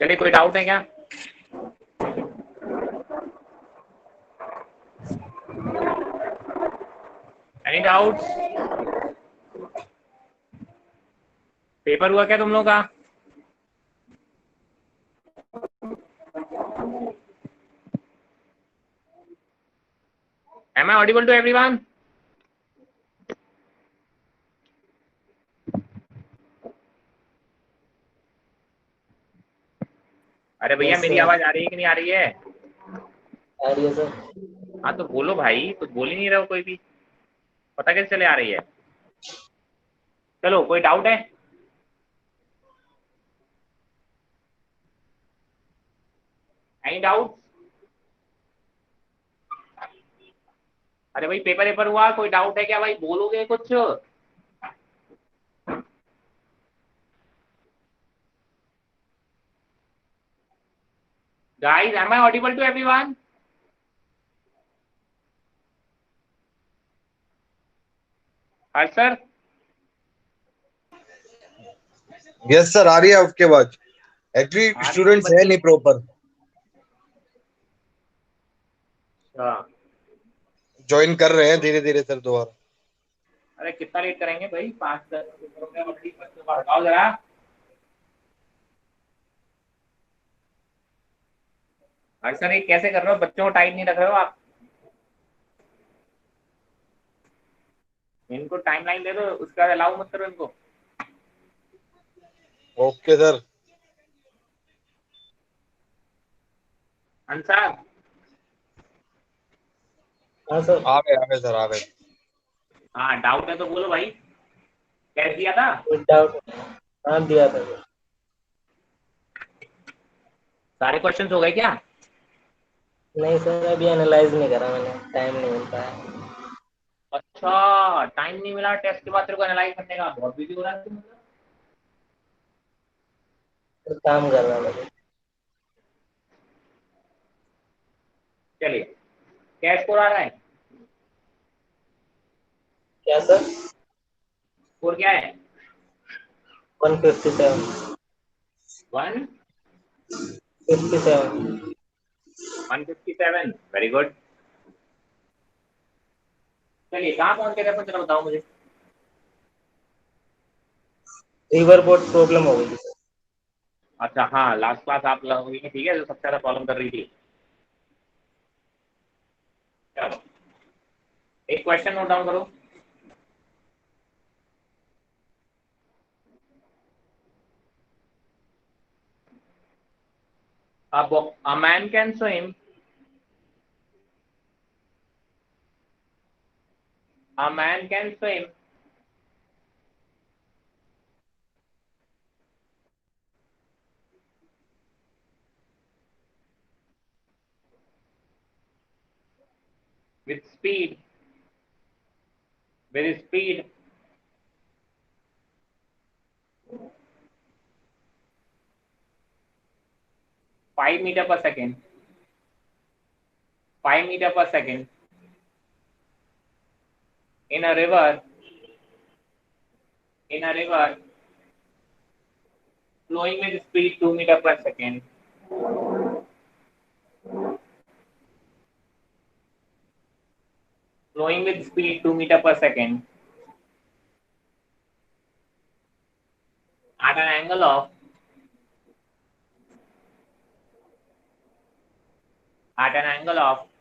चलिए, कोई डाउट है क्या? Any doubts? पेपर हुआ क्या तुम लोग का? Am I audible to everyone? अरे भैया, Yes, मेरी sir. आवाज आ रही है कि नहीं आ रही है? आ रही है सर. हाँ तो बोलो भाई, कुछ बोल ही नहीं रहे हो कोई भी, पता कैसे चले आ रही है? चलो, कोई डाउट है? Any doubt? अरे भाई, पेपर वेपर हुआ, कोई डाउट है क्या भाई? बोलोगे कुछ? Guys, am I audible to everyone? Harsh sir? Yes sir, आ रही है उसके बाद. एक्चुअली आ रही स्टूडेंट्स है नहीं प्रॉपर, ज्वाइन कर रहे हैं धीरे धीरे सर दोबारा. अरे कितना लेट करेंगे भाई? 5-10 हटाओ जरा. हर्ष सर, ये कैसे कर रहे हो? बच्चों को टाइट नहीं रख रहे हो आप? इनको टाइम लाइन दे दो, उसका अलाउ मत करो इनको. Okay sir. अंसार? हाँ सर. आ गए सर, आ गए. हाँ, डाउट है तो बोलो भाई. कैसे दिया था? कोई डाउट? हाँ दिया था सर. सारे क्वेश्चंस हो गए क्या? नहीं सर, अभी एनालाइज नहीं करा मैंने, टाइम नहीं मिल पाया. अच्छा, टाइम नहीं मिला टेस्ट के बाद तेरे को एनालाइज करने का? बहुत बिजी हो रहा है तू मतलब. तो काम कर रहा था. चलिए, क्या स्कोर आ रहा है? क्या सर? स्कोर क्या है? 157. 1 57. 157. Very good. चलिए, कहाँ पहुंच गए थे अपन? चलो बताओ मुझे. रिवर बोट प्रॉब्लम हो गई थी सर. अच्छा, हाँ, लास्ट क्लास आप लोगों की, ठीक है, जो सबसे ज्यादा प्रॉब्लम कर रही थी. चलो, एक क्वेश्चन नोट डाउन करो. अब a man can swim. A man can swim with speed, with speed 5 meter per second, 5 meter per second in a river, in a river flowing with speed 2 meter per second. Flowing with speed 2 meter per second at an angle of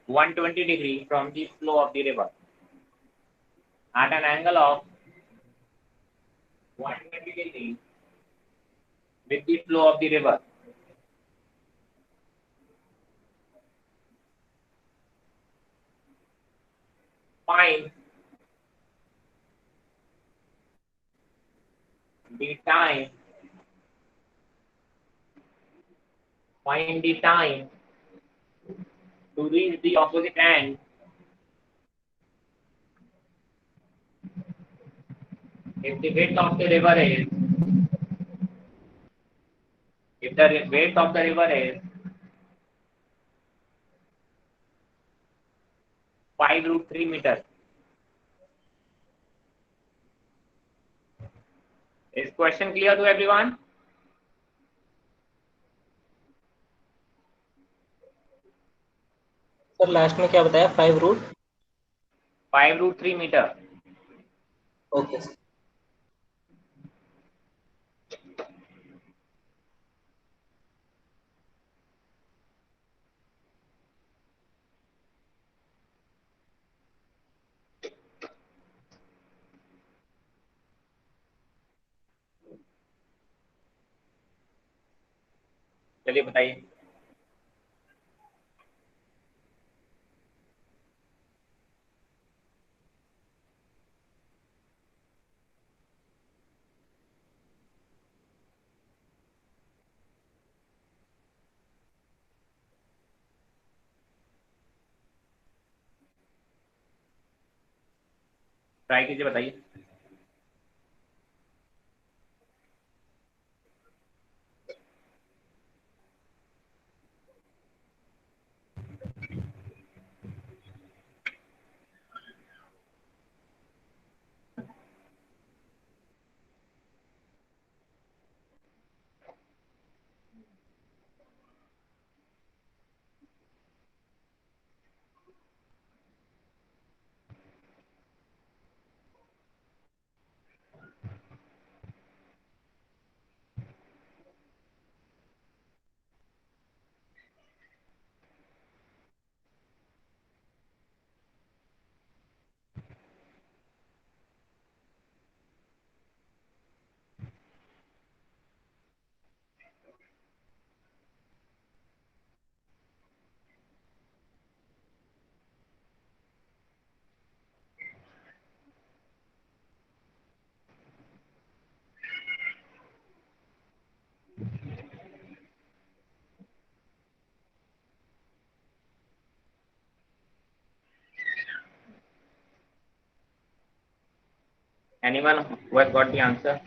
120 degree from the flow of the river. At an angle of 120 degree with the flow of the river. Find the time. Find the time to reach the opposite end. If the width of the river is, if the width of the river is 5√3 meters. Is question clear to everyone? Sir last में क्या बताया 5 root 5√3 metre. Okay sir चलिए बताइए. Try कीजिए, बताइए. Anyone who has got the answer?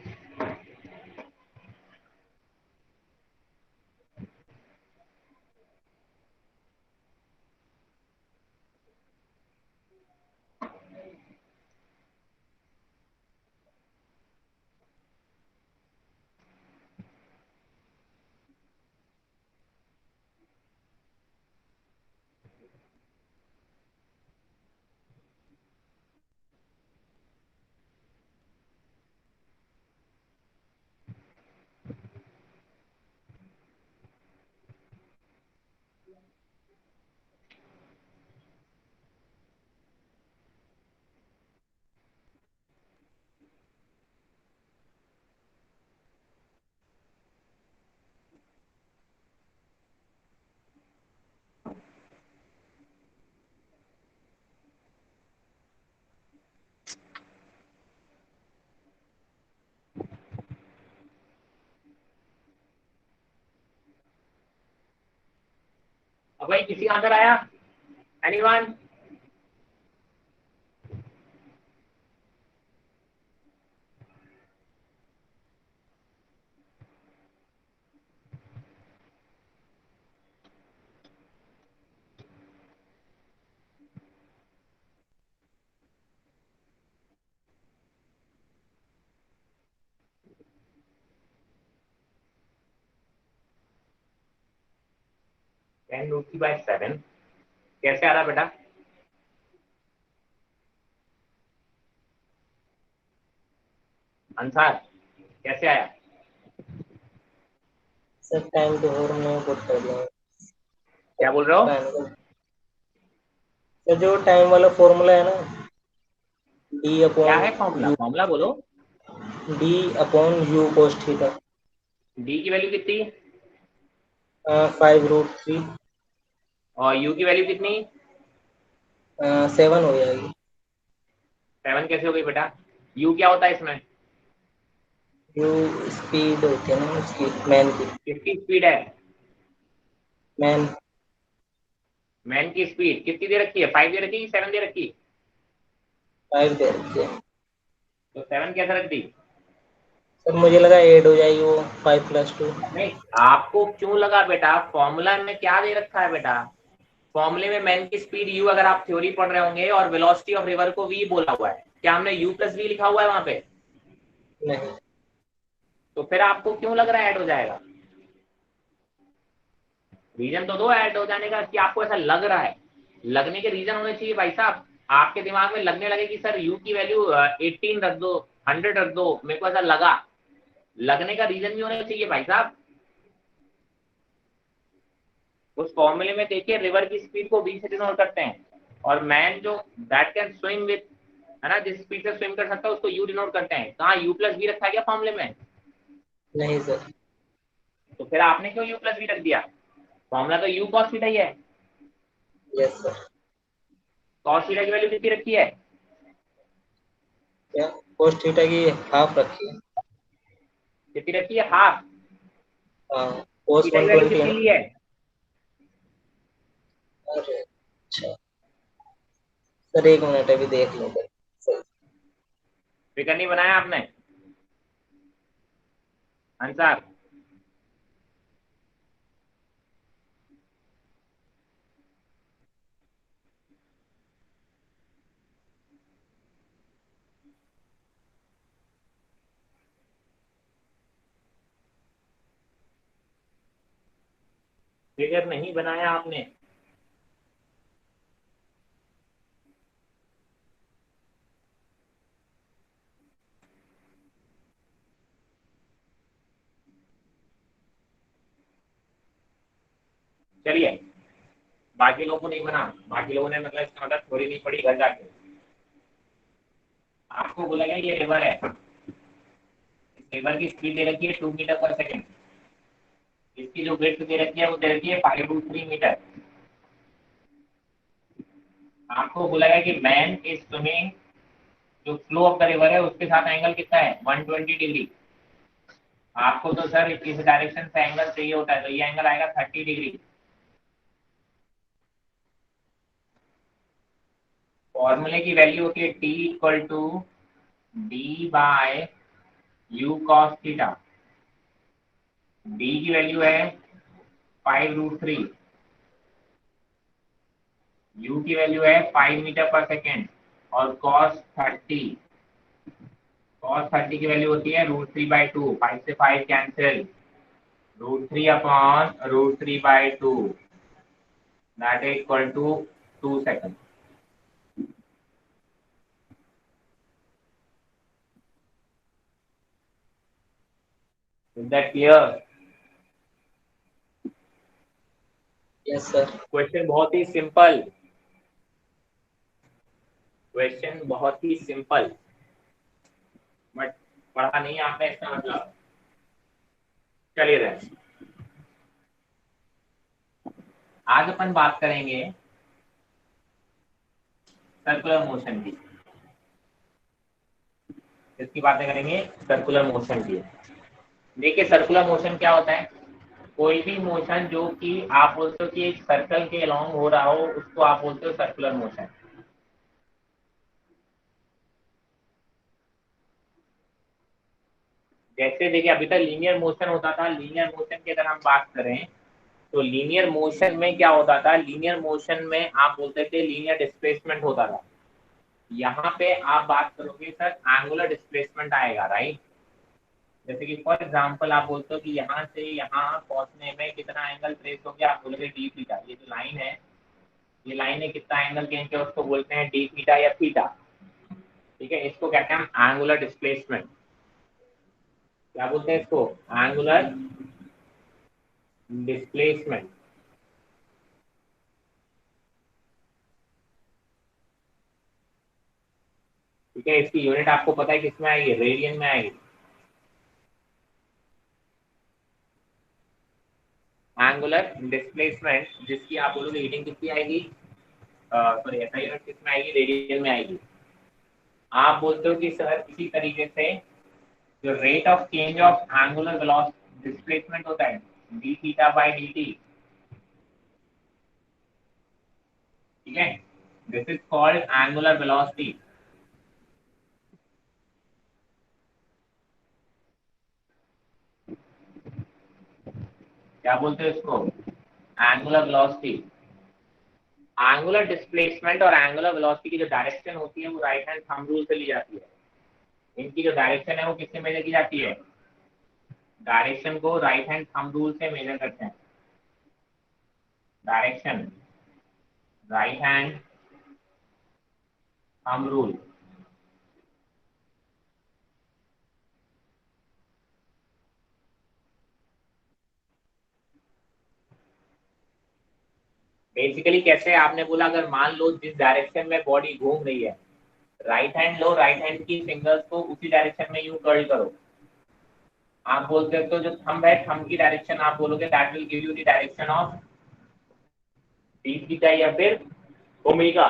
अब भाई किसी का आंसर आया? Anyone? (10√3/7) कैसे आ रहा बेटा? आंसर कैसे आया? सर टाइम तो फॉर्मूला में पुट कर दिया क्या बोल रहे हो? सर जो टाइम वाला फॉर्मूला है ना डी क्या अपॉन है फॉर्मूला? यू फॉर्मूला बोलो. D upon you cos theta D की वैल्यू कितनी 5√3 और यू की वैल्यू कितनी? 7 हो जाएगी. 7 कैसे हो गई बेटा? यू क्या होता है इसमें? यू स्पीड होती है ना उसकी, मैन की। किसकी स्पीड है? मैन मैन की स्पीड कितनी दे रखी है? 5 दे रखी है, 7 दे रखी? 5 दे रखी है। तो 7 कैसे रख दी? सर मुझे लगा ऐड हो जाएगी वो 5+2। नहीं, आपको क्यों लगा बेटा? फॉर्मूला में क्या दे रखा है बेटा? फॉर्मूले में मैन की स्पीड यू, अगर आप थ्योरी पढ़ रहे होंगे, और वेलोसिटी ऑफ रिवर को वी बोला हुआ है। क्या हमने यू प्लस वी लिखा हुआ है वहां पे? नहीं। तो फिर आपको क्यों लग रहा है ऐड हो जाएगा? रीजन तो दो ऐड हो जाने का, कि आपको ऐसा लग रहा है। लगने के रीजन होने चाहिए भाई साहब। आपके दिमाग में लगने लगे कि सर यू की वैल्यू 18 रख दो, 100 रख दो, मेरे को ऐसा लगा। लगने का रीजन भी होना चाहिए भाई साहब। उस फॉर्मूले में देखिए, रिवर की स्पीड को v से डिनोट करते हैं, और मैन जो दैट कैन स्विम विद, है ना, जिस स्पीड से स्विम कर सकता है उसको यू डिनोट करते हैं। कहाँ यू प्लस वी रखा है क्या फॉर्मूले में? नहीं सर। तो फिर आपने क्यों यू प्लस वी रख दिया? फॉर्मूला तो यू कॉस थीटा ही है। Yes sir. कॉस थीटा की वैल्यू कितनी रखी है? क्या? cos थीटा की हाफ रखी है। कितनी रखी है? हाफ। हाँ, cos थीटा की वैल्यू 120 है कितनी ना। ली है? अरे अच्छा सर, 1 मिनट अभी देख लो सर। फिगर नहीं बनाया आपने आंसर? फिगर नहीं बनाया आपने? चलिए, बाकी लोगों को नहीं बना, बाकी लोगों ने मतलब इसका मतलब थोड़ी नहीं पड़ी घर जाके। आपको बोला गया ये रिवर है, रिवर की स्पीड दे रखी है 2 मीटर पर सेकेंड। इसकी जो विड्थ दे रखी है वो दे रखी है 5√3 मीटर। आपको बोला गया कि मैन इज स्विमिंग, जो फ्लो ऑफ द रिवर है उसके साथ एंगल कितना है? 120 डिग्री। आपको तो सर इस डायरेक्शन से एंगल चाहिए होता है, तो ये एंगल आएगा 30 डिग्री। फॉर्मूले की वैल्यू होती है T equal to D by U cos theta. D की वैल्यू है 5√3, यू की वैल्यू है 5 मीटर पर सेकेंड, और cos 30 की वैल्यू होती है √3/2। 5 से 5 cancel, √3/2, that is equal to 2 second. Is that clear? Yes sir. Question बहुत ही सिंपल, क्वेश्चन बहुत ही सिंपल, बट पढ़ा नहीं आपने इसका मतलब। चलिए देन, आज अपन बात करेंगे सर्कुलर मोशन की। इसकी बातें करेंगे सर्कुलर मोशन की। देखिए सर्कुलर मोशन क्या होता है? कोई भी मोशन जो कि आप बोलते हो कि एक सर्कल के अलोंग हो रहा हो, उसको आप बोलते हो सर्कुलर मोशन। जैसे देखिए अभी तक लीनियर मोशन होता था, लीनियर मोशन की अगर हम बात करें तो लीनियर मोशन में क्या होता था? लीनियर मोशन में आप बोलते थे लीनियर डिस्प्लेसमेंट होता था। यहाँ पे आप बात करोगे सर एंगुलर डिस्प्लेसमेंट आएगा, राइट? जैसे कि फॉर एग्जांपल आप बोलते हो कि यहाँ से यहाँ पहुंचने में कितना एंगल ट्रेस हो गया, आप बोलोगे डी थीटा। ये जो लाइन है, ये लाइन ने कितना एंगल चेंज किया उसको बोलते हैं डी थीटा या थीटा। ठीक है, इसको कहते हैं हम एंगुलर डिस्प्लेसमेंट। क्या बोलते हैं इसको? Angular displacement. ठीक है, इसकी यूनिट आपको पता है किसमें आएगी? रेडियन में आएगी। एंगुलर डिस्प्लेसमेंट जिसकी आप बोलोगे रीडिंग कितनी आएगी, सॉरी ऐसा यूनिट किसमें आएगी? रेडियन में आएगी। आप बोलते हो कि सर इसी तरीके से जो rate of change of angular velocity displacement होता है D theta by D T, ठीक है, this is called angular velocity. क्या बोलते हैं इसको? Angular velocity. एंगुलर डिस्प्लेसमेंट और एंगुलर वेलोसिटी की जो डायरेक्शन होती है वो राइट हैंड थंब रूल से ली जाती है। इनकी जो डायरेक्शन है वो किससे मेजर की जाती है? डायरेक्शन को राइट हैंड थंब रूल से मेजर करते हैं। Direction right hand thumb rule. Basically कैसे, आपने बोला अगर मान लो जिस डायरेक्शन में बॉडी घूम रही है, राइट हैंड लो, राइट हैंड की फिंगर्स को उसी डायरेक्शन में यूं कर्ल करो। आप बोल सकते हो जो थंब है, थंब की डायरेक्शन आप बोलोगे that will give you the direction of D theta या फिर omega,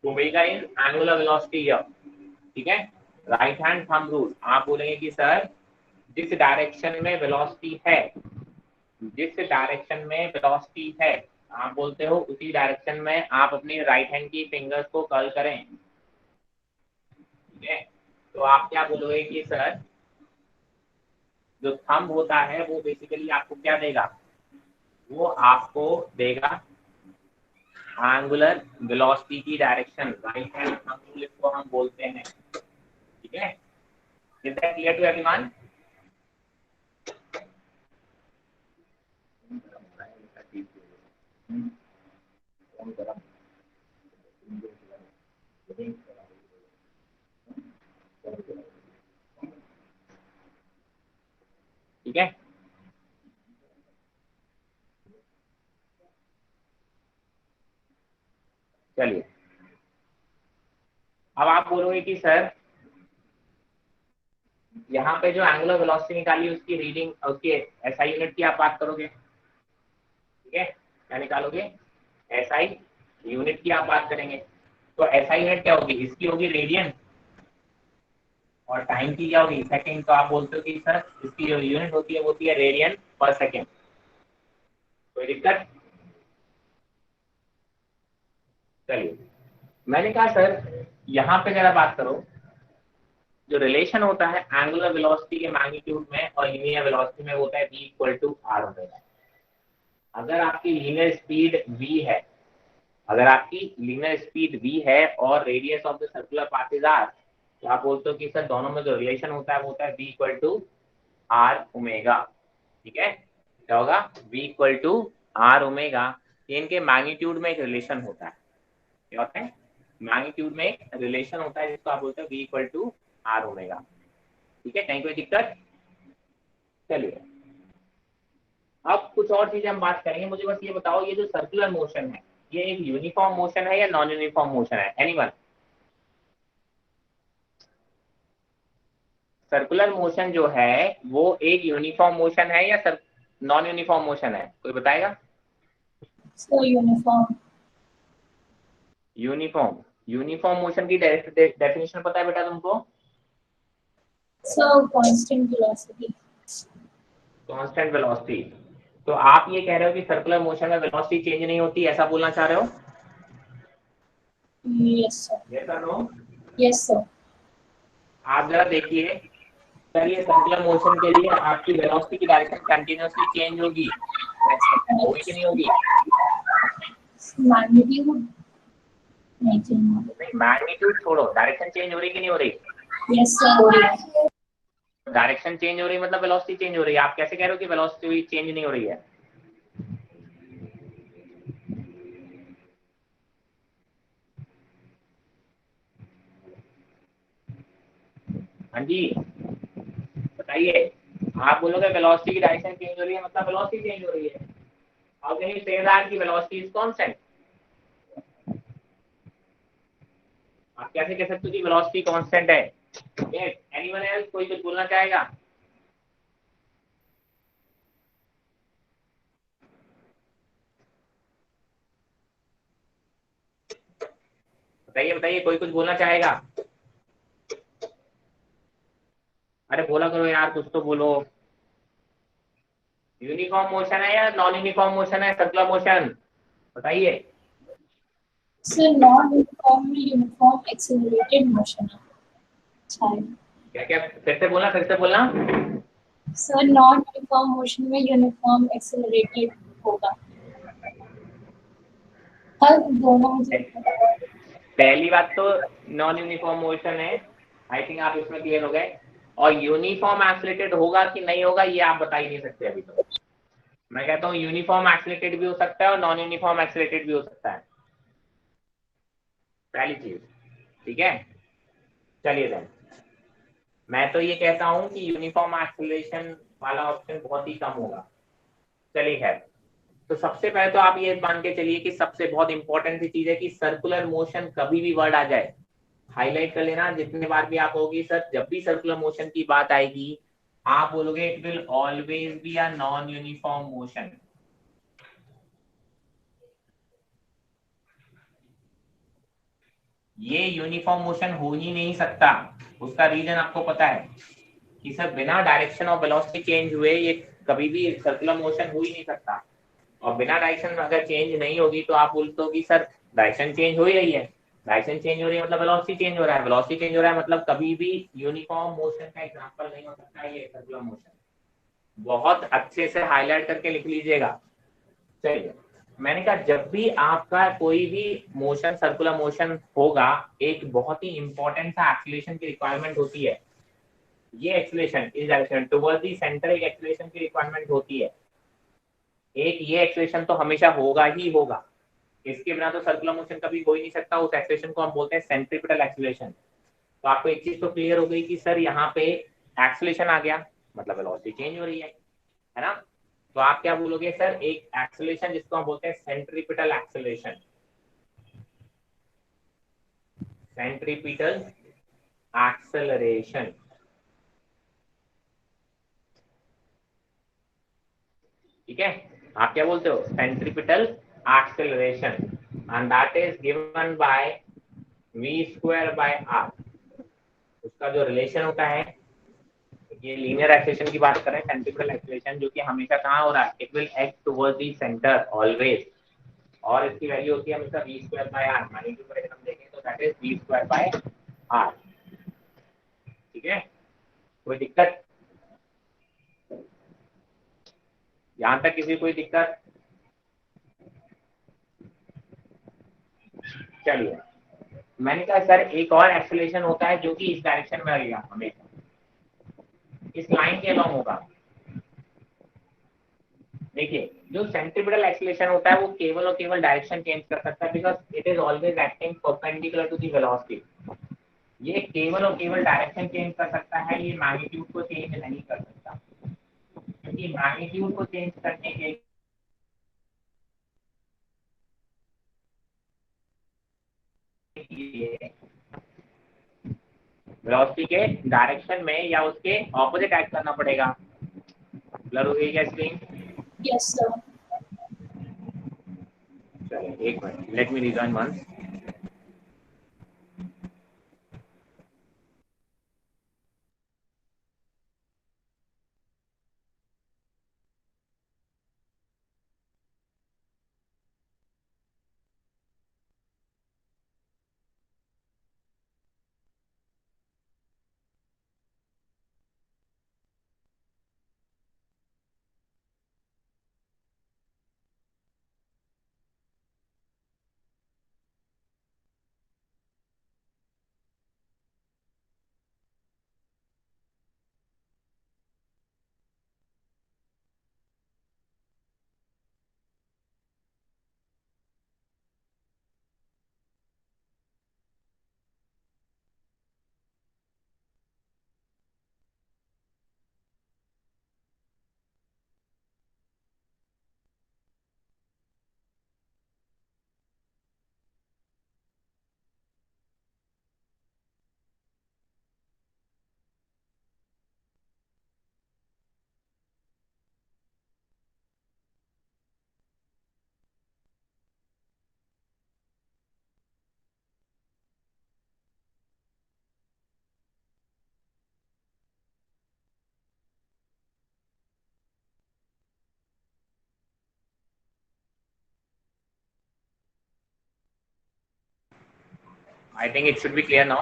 omega in angular velocity here, ठीक है। राइट हैंड थंब रूल, आप बोलेंगे कि सर जिस डायरेक्शन में वेलोसिटी है, जिस डायरेक्शन में वेलोसिटी है, आप बोलते हो उसी डायरेक्शन में आप अपनी राइट हैंड की फिंगर्स को कर्ल करें, ठीक है। तो आप क्या बोलोगे कि सर जो थंब होता है वो बेसिकली आपको क्या देगा? वो आपको देगा एंगुलर वेलोसिटी की direction, right hand thumb rule इसको हम बोलते हैं, ठीक है। Is that clear to everyone? ठीक है, चलिए अब आप बोलोगे कि सर यहाँ पे जो एंगुलर वेलोसिटी निकाली उसकी रीडिंग, उसकी एसआई यूनिट की आप बात करोगे, ठीक है। क्या निकालोगे? एसआई यूनिट की आप बात करेंगे। तो एसआई यूनिट क्या होगी? इसकी होगी रेडियन, और टाइम की क्या होगी? सेकंड। तो आप बोलते हो कि सर इसकी जो यूनिट होती है वो होती है रेडियन पर सेकंड। कोई दिक्कत? चलिए, मैंने कहा सर यहाँ पे जरा बात करो, जो रिलेशन होता है एंगुलर वेलोसिटी के मैग्नीट्यूड में और लीनियर वेलोसिटी में होता है v equal to R omega. अगर आपकी लीनियर स्पीड v है, अगर आपकी लीनियर स्पीड v है और radius of the circular path is r, तो आप बोलते हो कि सर दोनों में जो रिलेशन होता है वो होता है v equal to R omega, ठीक है। क्या होगा? v equal to R omega. इनके मैग्नीट्यूड में एक रिलेशन होता है। क्या होता है? मैग्नीट्यूड में एक रिलेशन होता है जिसको आप बोलते हैं v equal to R omega, ठीक है। कहीं कोई दिक्कत? चलिए अब कुछ और चीजें हम बात करेंगे। मुझे बस ये बताओ, ये जो सर्कुलर मोशन है ये एक यूनिफॉर्म मोशन है या नॉन यूनिफॉर्म मोशन है? एनीवन? सर्कुलर मोशन जो है वो एक यूनिफॉर्म मोशन है या नॉन यूनिफॉर्म मोशन है? कोई बताएगा? Sir uniform. Uniform. Uniform motion की डेफिनेशन पता है बेटा तुमको? Sir constant velocity. Constant velocity. तो आप ये कह रहे हो कि सर्कुलर मोशन में वेलोसिटी चेंज नहीं होती, ऐसा बोलना चाह रहे हो? Yes sir. यस और नो? Yes sir. आप जरा देखिए सर, ये सर्कुलर मोशन के लिए आपकी वेलोसिटी की डायरेक्शन कंटिन्यूअसली चेंज होगी, होगी कि नहीं होगी? मैग्नीट्यूड नहीं चेंज होगा। नहीं, मैग्नीट्यूड छोड़ो, डायरेक्शन चेंज हो रही कि नहीं हो रही? यस सर हो रही है। डायरेक्शन चेंज हो रही मतलब वेलोसिटी चेंज हो रही है। आप कैसे कह रहे हो कि वेलोसिटी चेंज नहीं हो रही है? हाँ जी बताइए। आप बोलोगे वेलोसिटी की डायरेक्शन चेंज हो रही है मतलब वेलोसिटी चेंज हो रही है। How can you say that की वेलोसिटी इज कांस्टेंट? आप कैसे कह सकते हो कि वेलोसिटी कांस्टेंट है? Anyone else? कोई कुछ बोलना चाहेगा? बताइए बताइए, कोई कुछ बोलना चाहेगा? अरे बोला करो यार, कुछ तो बोलो। यूनिफॉर्म मोशन है या नॉन यूनिफॉर्म मोशन है, सर्कुलर मोशन, बताइए। सर नॉन यूनिफॉर्म में यूनिफॉर्म एक्सेलरेटेड मोशन है। अच्छा है। क्या क्या, फिर से बोलना। सर नॉन यूनिफॉर्म मोशन में यूनिफॉर्म एक्सेलरेटेड होगा। हर दोनों मुझे पहली बात तो नॉन यूनिफॉर्म मोशन है, आई थिंक आप इसमें क्लियर हो गए। और यूनिफॉर्म एक्सेलरेटेड होगा कि नहीं होगा ये आप बता ही नहीं सकते अभी तो। मैं कहता हूँ यूनिफॉर्म एक्सेलरेटेड भी हो सकता है और नॉन यूनिफॉर्म एक्सेलरेटेड भी हो सकता है, पहली चीज। ठीक है, चलिए देन। मैं तो ये कहता हूँ कि यूनिफॉर्म एक्सेलरेशन वाला ऑप्शन बहुत ही कम होगा। चलिए खैर, तो सबसे पहले तो आप ये मान के चलिए कि सबसे बहुत इंपॉर्टेंट सी चीज है कि सर्कुलर मोशन कभी भी वर्ड आ जाए, हाईलाइट कर लेना जितने बार भी आप होगी सर, जब भी सर्कुलर मोशन की बात आएगी आप बोलोगे it will always be a non uniform motion. ये यूनिफॉर्म मोशन हो ही नहीं सकता। उसका रीजन आपको पता है कि सर बिना डायरेक्शन और वेलोसिटी चेंज हुए ये कभी भी सर्कुलर मोशन हो ही नहीं सकता। और बिना डायरेक्शन अगर चेंज नहीं होगी तो आप बोलते हो कि सर डायरेक्शन चेंज हो ही रही है, डायरेक्शन चेंज हो रही है मतलब वेलोसिटी चेंज हो रहा है, वेलोसिटी चेंज हो रहा है मतलब कभी भी यूनिफॉर्म मोशन का एग्जांपल नहीं हो सकता ये सर्कुलर मोशन। बहुत अच्छे से हाईलाइट करके लिख लीजिएगा। चलिए, मैंने कहा जब भी आपका कोई भी मोशन सर्कुलर मोशन होगा, एक बहुत ही इंपॉर्टेंट सा एक्सीलरेशन की रिक्वायरमेंट होती है। ये एक्सीलरेशन इस डायरेक्शन टुवर्ड्स द सेंटर एक एक्सीलरेशन की रिक्वायरमेंट होती है। एक ये एक्सीलरेशन तो हमेशा होगा ही होगा, इसके बिना तो सर्कुलर मोशन कभी हो ही नहीं सकता। उस एक्सीलरेशन को हम बोलते हैं सेंट्रीपिटल एक्सीलरेशन। तो आपको एक चीज तो क्लियर हो गई कि सर यहाँ पे एक्सीलरेशन आ गया मतलब वेलोसिटी चेंज हो रही है ना। तो आप क्या बोलोगे सर, एक एक्सेलरेशन जिसको हम बोलते हैं सेंट्रीपिटल एक्सेलरेशन, सेंट्रीपिटल एक्सेलरेशन। ठीक है, आप क्या बोलते हो, centripetal acceleration, and that is given by v square by r। उसका जो रिलेशन होता है, ये लीनियर एक्सेलरेशन की बात करें, सेंट्रीपिटल एक्सेलरेशन जो कि हमेशा कहाँ हो रहा है, it will act towards the centre always, और इसकी वैल्यू होती है हमेशा v square by r। Magnitude पर अगर हम देखें तो that is v square by r। ठीक है, कोई दिक्कत यहां तक, किसी कोई दिक्कत? चलिए, मैंने कहा सर एक और एक्सेलरेशन होता है जो कि इस डायरेक्शन में रहेगा, हमेशा इस लाइन के अलोंग होगा। देखिए, जो सेंट्रीपिटल एक्सेलरेशन होता है वो केवल और केवल डायरेक्शन चेंज कर सकता है, because it is always acting perpendicular to the velocity. ये केवल और केवल डायरेक्शन चेंज कर सकता है, ये मैग्नीट्यूड को चेंज नहीं कर सकता, क्योंकि मैग्नीट्यूड को चेंज करने के लिए वेलोसिटी के डायरेक्शन में या उसके ऑपोजिट एक्ट करना पड़ेगा। ब्लर हो गई क्या स्क्रीन? Yes sir. चलिए एक minute, let me rejoin once. I think it should be clear now.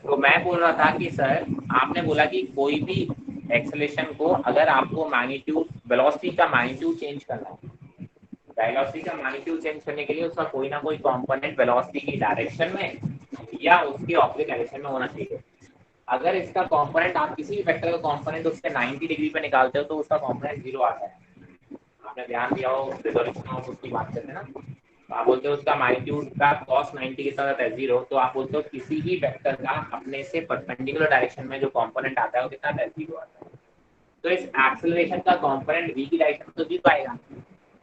तो मैं बोल रहा था कि सर आपने बोला कि कोई भी एक्सेलरेशन को अगर आपको मैग्नीट्यूड वेलोसिटी का मैग्नीट्यूड चेंज करना है, वेलोसिटी का मैग्नीट्यूड चेंज करने के लिए उसका कोई ना कोई कंपोनेंट वेलोसिटी की डायरेक्शन में या उसके ऑपोजिट डायरेक्शन में होना चाहिए। अगर इसका कंपोनेंट आप किसी भी वेक्टर का कंपोनेंट उसके 90 डिग्री पे निकालते हो तो उसका कंपोनेंट 0 आता है। आपने ध्यान दिया हो, रिजोल्यूशन ऑफ उसकी बात करते हैं ना, तो आप बोलते हो उसका मैग्नीट्यूड का cos 90 कितना आता है 0, तो आप बोलते हो किसी भी वेक्टर का अपने से परपेंडिकुलर डायरेक्शन में जो कंपोनेंट आता है वो कितना आता है 0 आता है। तो इस एक्सेलरेशन का कंपोनेंट v की डायरेक्शन में तो 0 आएगा,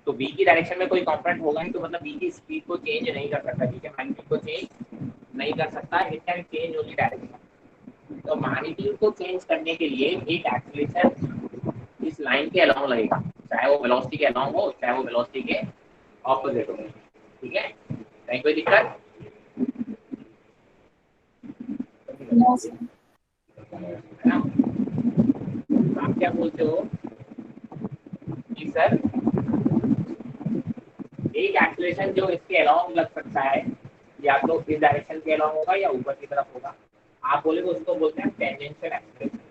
तो v की डायरेक्शन में कोई कंपोनेंट होगा नहीं, तो मतलब v की स्पीड को चेंज नहीं कर सकता, ठीक है, मैग्नीट्यूड को चेंज नहीं कर सकता, it can change only direction. तो मैग्नीट्यूड को चेंज करने के लिए एक एक्सेलरेशन इस लाइन के अलोंग लगेगा, चाहे वो वेलोसिटी के अलोंग हो चाहे वो वेलोसिटी के ऑपोजिट हो, ठीक है, कहीं कोई दिक्कत? No, sir. है ना? आप क्या बोलते हो कि सर एक एक्सेलरेशन जो इसके अलोंग लग सकता है या तो इस डायरेक्शन के अलोंग होगा या ऊपर की तरफ होगा, आप बोलेगे उसको बोलते हैं tangential acceleration.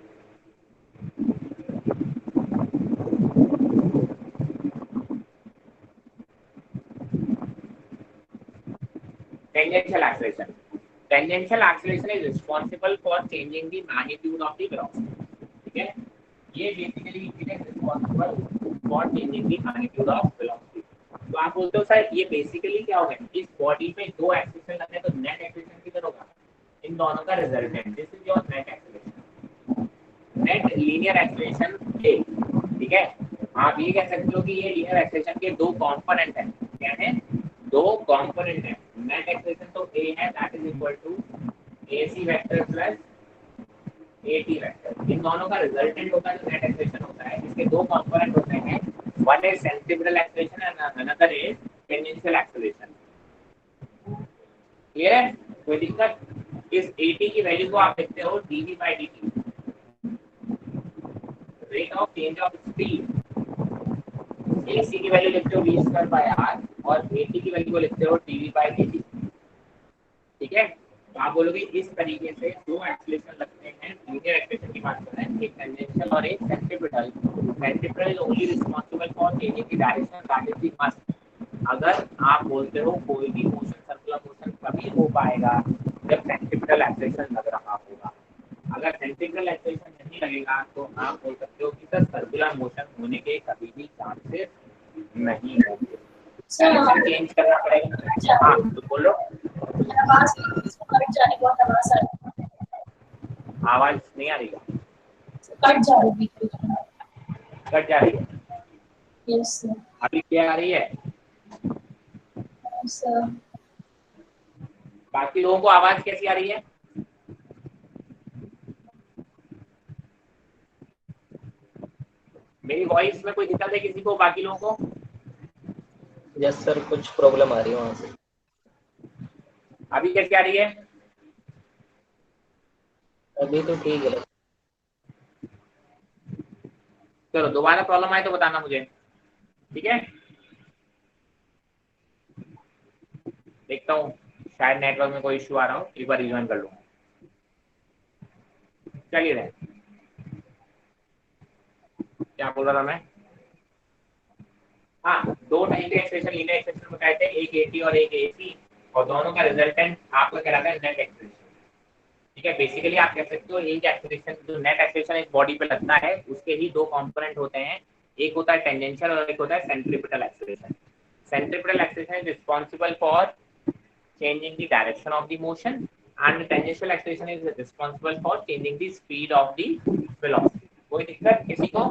Tangential acceleration. Tangential acceleration is responsible for changing the magnitude of the velocity. ठीक है, ये basically it is responsible for changing the magnitude of velocity. तो आप बोलते हो सर ये बेसिकली क्या होगा, इस बॉडी में दो एक्सेलरेशन लगने तो नेट एक्सेलरेशन किधर होगा, इन दोनों का resultant, this is your net acceleration, net linear acceleration A, ठीक है। आप ये कह सकते हो कि ये लीनियर एक्सेलरेशन के दो कंपोनेंट हैं, क्या है, दो कंपोनेंट है, नेट एक्सेलरेशन तो a है, that is equal to ac vector plus at vector, इन दोनों का रिजल्टेंट होता है जो नेट एक्सेलरेशन होता है, इसके दो कंपोनेंट होते हैं, one is centrifugal acceleration and another is tangential acceleration. Clear है, कोई दिक्कत? इस at की वैल्यू को आप लिखते हो dv/dt, rate of change of speed, ac की वैल्यू लिखते हो v²/r और at की वैल्यू को लिखते हो dv/dt, ठीक है। तो आप बोलोगे इस तरीके से दो एक्सेलरेशन लगते हैं, लीनियर एक्सेलरेशन की बात कर रहे हैं, एक टेंजेंशियल और एक centrifugal. Centrifugal is only responsible for changing the direction, that is the must. अगर आप बोलते हो कोई भी मोशन सर्कुलर मोशन तभी हो पाएगा जब सेंट्रीफ्यूगल एक्सेलरेशन लग रहा होगा, अगर सेंट्रीफ्यूगल एक्सेलरेशन नहीं लगेगा तो आप बोल सकते हो कि सर सर्कुलर मोशन होने के कभी भी चांसेस नहीं होंगे, डायरेक्शन चेंज करना पड़ेगा। हाँ तो बोलो, आवाज कट जाने बहुत आवाज आ रही आवाज नहीं आ रही है, है, कट जा रही है। कट जा रही है, यस सर। अभी क्या आ रही है? सर बाकी लोगों को आवाज कैसी आ रही है? मेरी वॉइस में कोई दिक्कत है किसी को, बाकी लोगों को? यस सर, कुछ प्रॉब्लम आ रही है वहां से। अभी कैसी आ रही है? अभी तो ठीक है। चलो दोबारा प्रॉब्लम आए तो बताना मुझे, ठीक है। देखता हूँ शायद नेटवर्क में कोई इश्यू आ रहा हो, एक बार रिज्वाइन कर लूंगा। चलिए रहे, क्या बोल रहा था मैं? हाँ, दो टाइप के एक्सप्रेशन लीनियर एक्सप्रेशन बताए थे, एक एटी और एक एसी, और दोनों का रिजल्टेंट आपका कहलाता है नेट एक्सप्रेशन, ठीक है। बेसिकली आप कह सकते हो एक एक्सेलरेशन जो नेट एक्सेलरेशन एक बॉडी पे लगता है उसके ही दो कंपोनेंट होते हैं, एक होता है टेंजेंशियल और एक होता है centripetal acceleration. Centripetal acceleration is responsible for changing the direction of the motion and the tangential acceleration is responsible for changing the speed of the velocity। कोई दिक्कत किसी को?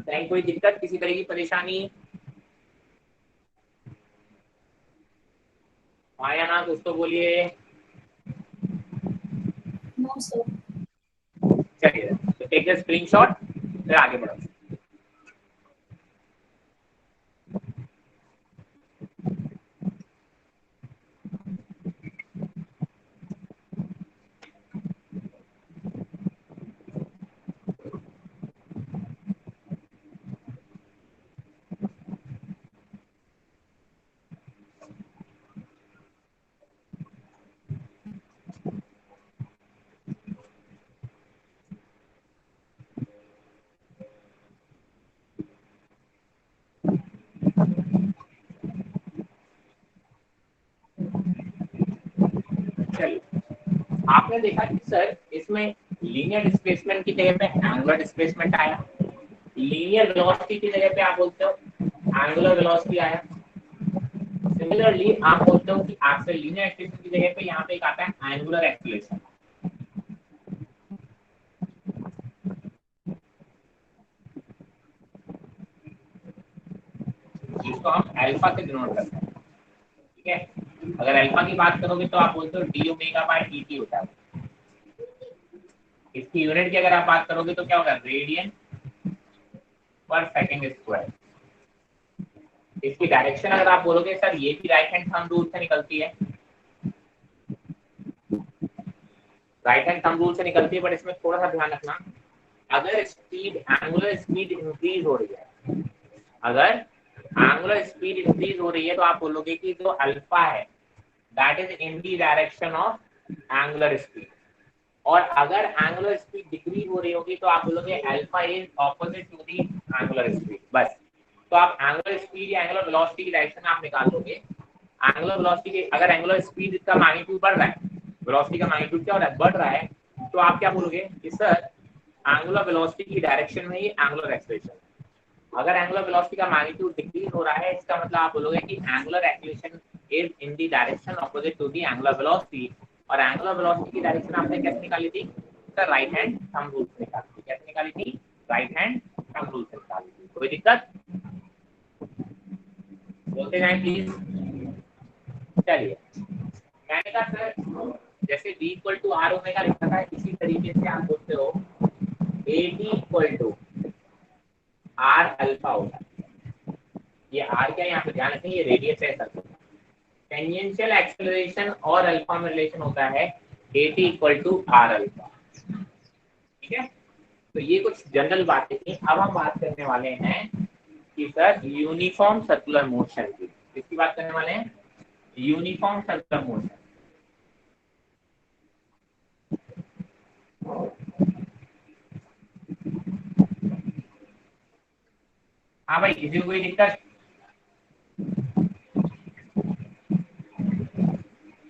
नहीं कोई दिक्कत, किसी तरह की परेशानी? आया ना कुछ तो बोलिए। No sir. चलिए तो टेक द स्क्रीनशॉट, फिर आगे बढ़ो। आपने देखा कि सर इसमें लीनियर डिस्प्लेसमेंट की जगह पे एंगुलर डिस्प्लेसमेंट आया, लीनियर वेलोसिटी की जगह पे आप बोलते हो एंगुलर वेलोसिटी आया। सिमिलरली आप बोलते हो कि आपसे लीनियर एक्सीलरेशन की जगह पे यहाँ पे एक आता है एंगुलर एक्सीलरेशन, जिसको हम अल्फा से डिनोट करते हैं। ठीक है, अगर अल्फा की बात करोगे तो आप बोलते हो डी ओमेगा बाय dt होता है। इसकी यूनिट की अगर आप बात करोगे तो क्या होगा, रेडियन पर सेकंड स्क्वायर। इसकी डायरेक्शन अगर आप बोलोगे सर ये भी राइट हैंड थंब रूल से निकलती है, राइट हैंड थंब रूल से निकलती है, बट इसमें थोड़ा सा ध्यान रखना, अगर स्पीड एंगुलर स्पीड इंक्रीज हो रही है, अगर एंगुलर स्पीड इंक्रीज हो रही है तो आप बोलोगे कि जो अल्फा है that is in the direction of angular speed, और अगर एंगुलर स्पीड डिक्रीज हो रही होगी तो आप बोलोगे alpha is opposite to the angular speed. बस, तो आप एंगुलर स्पीड या एंगुलर वेलोसिटी की डायरेक्शन आप निकाल लोगे। एंगुलर वेलोसिटी की अगर एंगुलर स्पीड का मैग्नीट्यूड बढ़ रहा है, वेलोसिटी का मैग्नीट्यूड क्या हो रहा है, बढ़ रहा है, तो आप क्या बोलोगे कि सर एंगुलर वेलोसिटी की डायरेक्शन में ही एंगुलर एक्सेलरेशन। अगर एंगुलर वेलोसिटी का मैग्नीट्यूड डिक्रीज हो रहा है, इसका मतलब आप बोलोगे कि angular acceleration is in the direction opposite to the angular velocity. और एंगुलर वेलोसिटी की डायरेक्शन आपने कैसे निकाली थी sir, right hand thumb rule से निकाली थी। कैसे निकाली थी, राइट हैंड थंब रूल से निकाली थी। कोई दिक्कत, बोलते जाएं प्लीज। चलिए, मैंने कहा सर जैसे d equal to R omega लिखा था, इसी तरीके से आप बोलते हो AD equal to R alpha होगा। ये आर क्या, यहाँ पे ध्यान रखें ये रेडियस है सर। टेंजेंशियल एक्सेलरेशन और अल्फा में रिलेशन होता है AT equal to R alpha. ठीक है, तो ये कुछ जनरल बातें थी। अब हम बात करने वाले हैं कि सर यूनिफॉर्म सर्कुलर मोशन की, किसकी बात करने वाले हैं, यूनिफॉर्म सर्कुलर मोशन। हाँ भाई, किसी को कोई दिक्कत,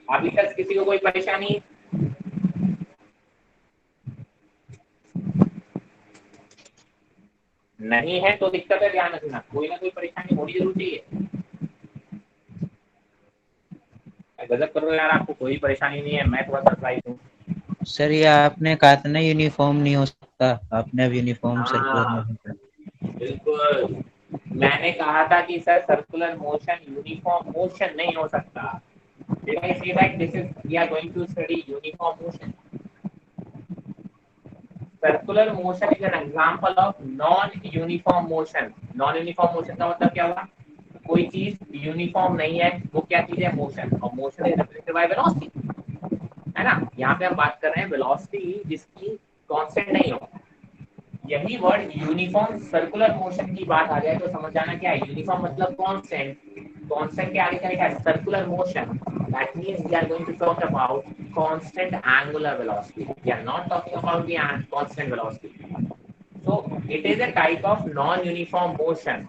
अभी तक किसी को कोई परेशानी, नहीं है तो दिक्कत है, ध्यान रखना, कोई ना कोई परेशानी होनी जरूर चाहिए। गजब करो यार, आपको कोई परेशानी नहीं है, मैं थोड़ा सरप्राइज हूँ। सर ये आपने कहा था ना यूनिफॉर्म नहीं हो सकता, आपने अब यूनिफॉर्म सर्कुलर हाँ मोशन का। बिल्कुल, मैंने कहा था कि sir circular motion uniform motion नहीं हो सकता। Did I say that this is we are going to study uniform motion? Circular motion is an example of non-uniform motion. Non-uniform motion का मतलब क्या हुआ, कोई चीज यूनिफॉर्म नहीं है, वो क्या चीज है, मोशन, और motion is represented by velocity, है ना। यहाँ पे हम बात कर रहे हैं वेलोसिटी जिसकी कांस्टेंट नहीं हो। यही वर्ड यूनिफॉर्म सर्कुलर मोशन की बात आ जाए तो समझ जाना क्या है, यूनिफॉर्म मतलब कांस्टेंट, कांस्टेंट के आगे क्या लिखा है, circular motion. That means we are going to talk about constant angular velocity, we are not talking about the constant velocity. So it is a type of non uniform motion.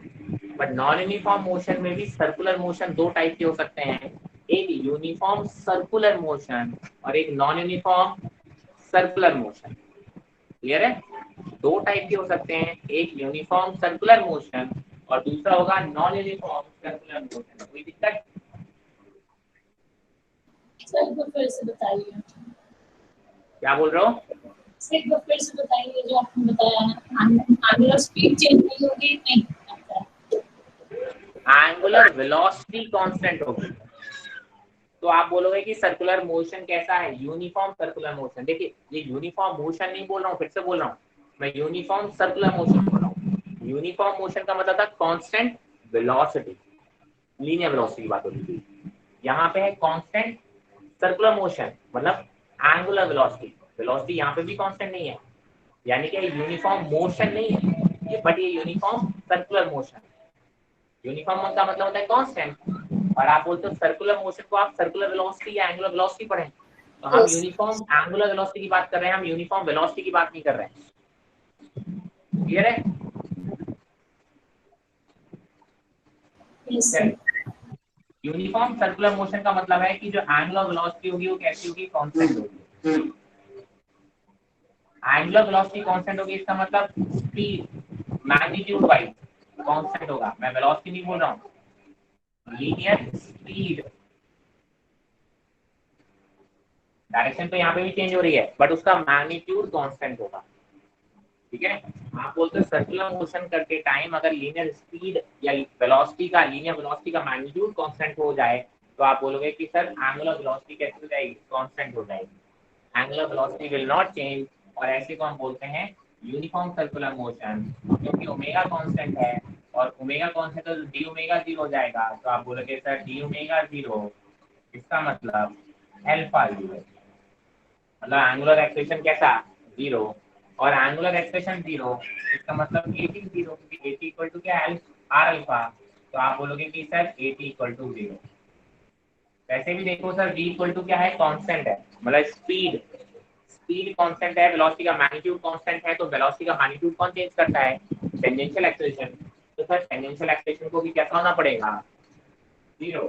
But non uniform motion में भी circular motion दो type के हो सकते हैं, एक uniform circular motion और एक non uniform circular motion. Clear है, दो टाइप के हो सकते हैं, एक यूनिफॉर्म सर्कुलर मोशन और दूसरा होगा नॉन यूनिफॉर्म सर्कुलर मोशन। कोई दिक्कत, सर एक बार फिर से बताइए, क्या बोल रहे हो, सर एक बार फिर से बताइए जो आपने बताया ना, एंगुलर स्पीड चेंज नहीं होगी, नहीं एंगुलर वेलोसिटी कांस्टेंट होगी। तो आप बोलोगे कि सर्कुलर मोशन कैसा है, यूनिफॉर्म सर्कुलर मोशन। देखिए ये यूनिफॉर्म मोशन नहीं बोल रहा हूँ, फिर से बोल रहा हूँ, मैं यूनिफॉर्म सर्कुलर मोशन बोल रहा हूँ। यूनिफॉर्म मोशन का मतलब था कांस्टेंट वेलोसिटी, लीनियर वेलोसिटी की बात होती थी। यहाँ पे है कांस्टेंट सर्कुलर मोशन, मतलब एंगुलर वेलोसिटी। वेलोसिटी यहाँ पे भी कांस्टेंट नहीं है, यानी कि यूनिफॉर्म मोशन नहीं है ये, बट ये यूनिफॉर्म सर्कुलर मोशन। यूनिफॉर्म का मतलब होता है कांस्टेंट, और आप बोलते हो सर्कुलर मोशन को आप सर्कुलर वेलोसिटी या एंगुलर वेलोसिटी पढ़ें, तो हम यूनिफॉर्म एंगुलर वेलोसिटी की बात कर रहे हैं, हम यूनिफॉर्म वेलोसिटी की बात नहीं कर रहे हैं। क्लियर है, यूनिफॉर्म सर्कुलर मोशन का मतलब है कि जो एंगुलर वेलोसिटी होगी वो कैसी होगी, कांस्टेंट होगी। एंगुलर वेलोसिटी कांस्टेंट होगी, इसका मतलब स्पीड मैग्नीट्यूड वाइज कांस्टेंट होगा। मैं वेलोसिटी नहीं बोल रहा हूँ, लीनियर स्पीड। डायरेक्शन तो यहाँ पे भी चेंज हो रही है बट उसका मैग्नीट्यूड कांस्टेंट होगा। ठीक है, आप बोलते हैं सर्कुलर मोशन करते टाइम अगर लीनियर स्पीड या वेलोसिटी का लीनियर वेलोसिटी का मैग्नीट्यूड कांस्टेंट हो जाए तो आप बोलोगे कि सर एंगुलर वेलोसिटी कैसे हो जाएगी, कांस्टेंट हो जाएगी। Angular velocity will not change, और ऐसे को हम बोलते हैं यूनिफॉर्म सर्कुलर मोशन, क्योंकि ओमेगा कांस्टेंट है और ओमेगा कांस्टेंट तो डी ओमेगा 0 हो जाएगा। तो आप बोलोगे सर डी ओमेगा 0, इसका मतलब अल्फा 0, मतलब एंगुलर एक्सेलरेशन कैसा 0, और एंगुलर एक्सेलरेशन 0 इसका मतलब AT 0, क्योंकि AT इक्वल टू क्या है आर अल्फा। तो आप बोलोगे कि सर AT इक्वल टू 0। वैसे भी देखो सर V इक्वल टू क्या है, कांस्टेंट है, मतलब स्पीड कांस्टेंट है, वेलोसिटी का मैग्नीट्यूड कांस्टेंट है, तो वेलोसिटी का मैग्नीट्यूड कौन चेंज करता है, टेंजेंशियल एक्सेलरेशन। तो सर टेंजेंशियल एक्सेलरेशन को भी कैसा होना पड़ेगा 0,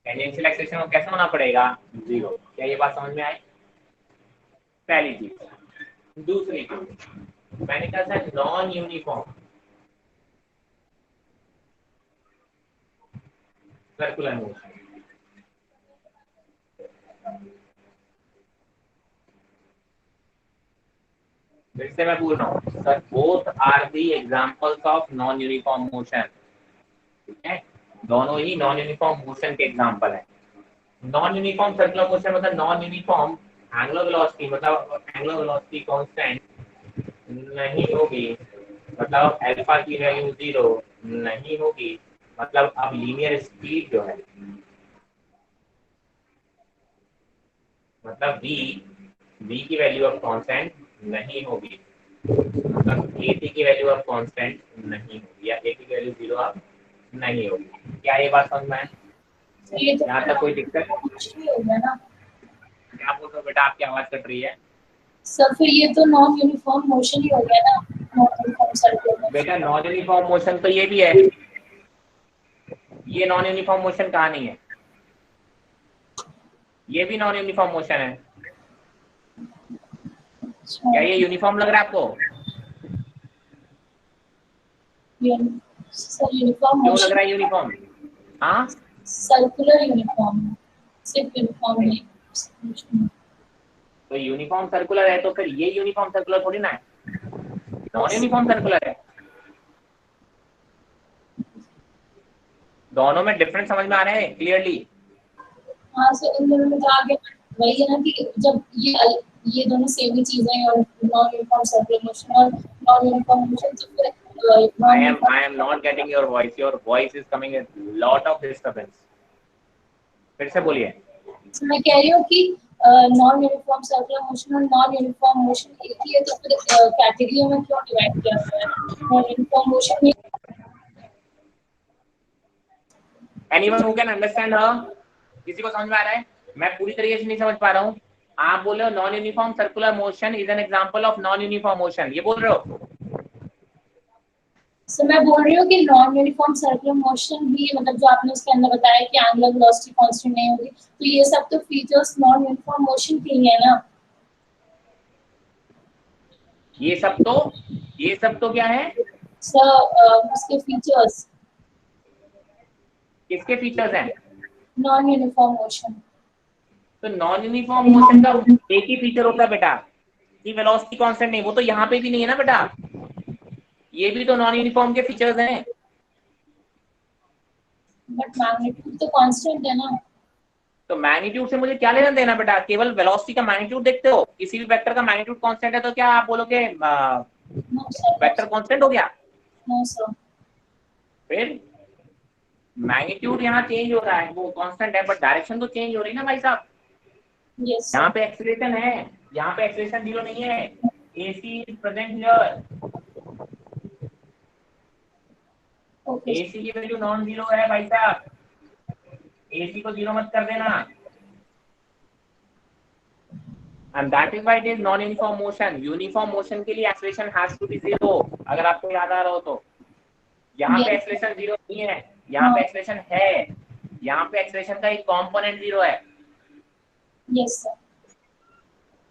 टेंजेंशियल एक्सेलरेशन को कैसा होना पड़ेगा 0। क्या ये बात समझ में आई? पहली चीज। दूसरी चीज मैंने कहा sir non uniform circular motion. फिर से मैं बोल रहा हूँ sir, both are the examples of non uniform motion. ठीक है, दोनों ही नॉन यूनिफॉर्म मोशन के एग्जांपल हैं। नॉन यूनिफॉर्म सर्कुलर मोशन मतलब नॉन यूनिफॉर्म एंगुलर वेलोसिटी, मतलब एंगुलर वेलोसिटी कांस्टेंट नहीं होगी, मतलब अल्फा की वैल्यू 0 नहीं होगी, मतलब अब लीनियर स्पीड जो है, मतलब v की वैल्यू ऑफ कांस्टेंट नहीं होगी, मतलब AT की वैल्यू ऑफ कांस्टेंट नहीं होगी, या AT की वैल्यू 0 अब नहीं होगी। क्या ये बात समझ में है? तो ये तो यहाँ तक कोई दिक्कत? कुछ नहीं हो गया ना क्या बोल रहे हो बेटा, आपकी आवाज कट रही है। सर, फिर ये तो नॉन यूनिफॉर्म मोशन ही हो गया ना, नॉन यूनिफॉर्म सर्कुलर मोशन। बेटा नॉन यूनिफॉर्म मोशन तो ये भी है, ये नॉन यूनिफॉर्म मोशन कहाँ नहीं है, ये भी नॉन यूनिफॉर्म मोशन है। क्या ये यूनिफॉर्म लग रहा है आपको? सर यूनिफॉर्म क्यों लग मोशन रहा है यूनिफॉर्म? हाँ, सर्कुलर यूनिफॉर्म, सिर्फ यूनिफॉर्म नहीं। तो यूनिफॉर्म सर्कुलर है तो फिर ये यूनिफॉर्म सर्कुलर थोड़ी ना है, नॉन यूनिफॉर्म सर्कुलर है। दोनों में डिफरेंस समझ में आ रहे हैं क्लियरली? हाँ सर, इन दोनों में तो आगे वही है ना कि जब ये दोनों सेम ही चीजें हैं, और नॉन यूनिफॉर्म सर्कुलर मोशन और नॉन यूनिफॉर्म मोशन, तो फिर I am not getting your voice. Your voice is coming a lot of disturbance. फिर से बोलिए। मैं कह रही हूँ कि नॉन यूनिफॉर्म सर्कुलर मोशन और नॉन यूनिफॉर्म मोशन एक ही है, तो फिर कैटेगरी में क्यों डिवाइड किया गया है? Non uniform motion Anyone who can understand her? किसी को समझ में आ रहा है? मैं पूरी तरीके से नहीं समझ पा रहा हूँ। आप बोल रहे हो non uniform circular motion is an example of non uniform motion, ये बोल रहे हो? सो मैं बोल रही हूँ कि नॉन यूनिफॉर्म सर्कुलर मोशन भी, मतलब जो आपने उसके अंदर बताया कि एंगुलर वेलोसिटी कांस्टेंट नहीं होगी, तो ये सब तो फीचर्स नॉन यूनिफॉर्म मोशन के ही है ना। ये सब तो क्या है? सर उसके फीचर्स, किसके फीचर्स हैं? Non uniform motion. तो नॉन यूनिफॉर्म मोशन का एक ही फीचर होता है बेटा कि वेलोसिटी कांस्टेंट नहीं, वो तो यहाँ पे भी नहीं है ना बेटा, ये भी तो नॉन यूनिफॉर्म के फीचर्स हैं। बट मैग्नीट्यूड तो कांस्टेंट है ना। तो मैग्नीट्यूड से मुझे क्या लेना देना बेटा, केवल वेलोसिटी का मैग्नीट्यूड देखते हो, किसी भी वेक्टर का मैग्नीट्यूड कांस्टेंट है तो क्या आप बोलोगे नो सर, वेक्टर कांस्टेंट हो गया? No sir. फिर मैग्नीट्यूड यहाँ चेंज हो रहा है, वो कांस्टेंट है, बट डायरेक्शन तो चेंज हो रही है ना भाई साहब। यस यहाँ सर। पे एक्सीलरेशन है, यहाँ पे एक्सीलरेशन 0 नहीं है, AC is present here, okay AC की वैल्यू नॉन जीरो है भाई साहब, AC को 0 मत कर देना। And that is why it is non-uniform motion. Uniform motion के लिए acceleration has to be 0, अगर आपको याद आ रहा हो तो। यहाँ पे acceleration 0 नहीं है, यहाँ पे acceleration है, यहाँ पे acceleration का एक component 0 है। Yes sir.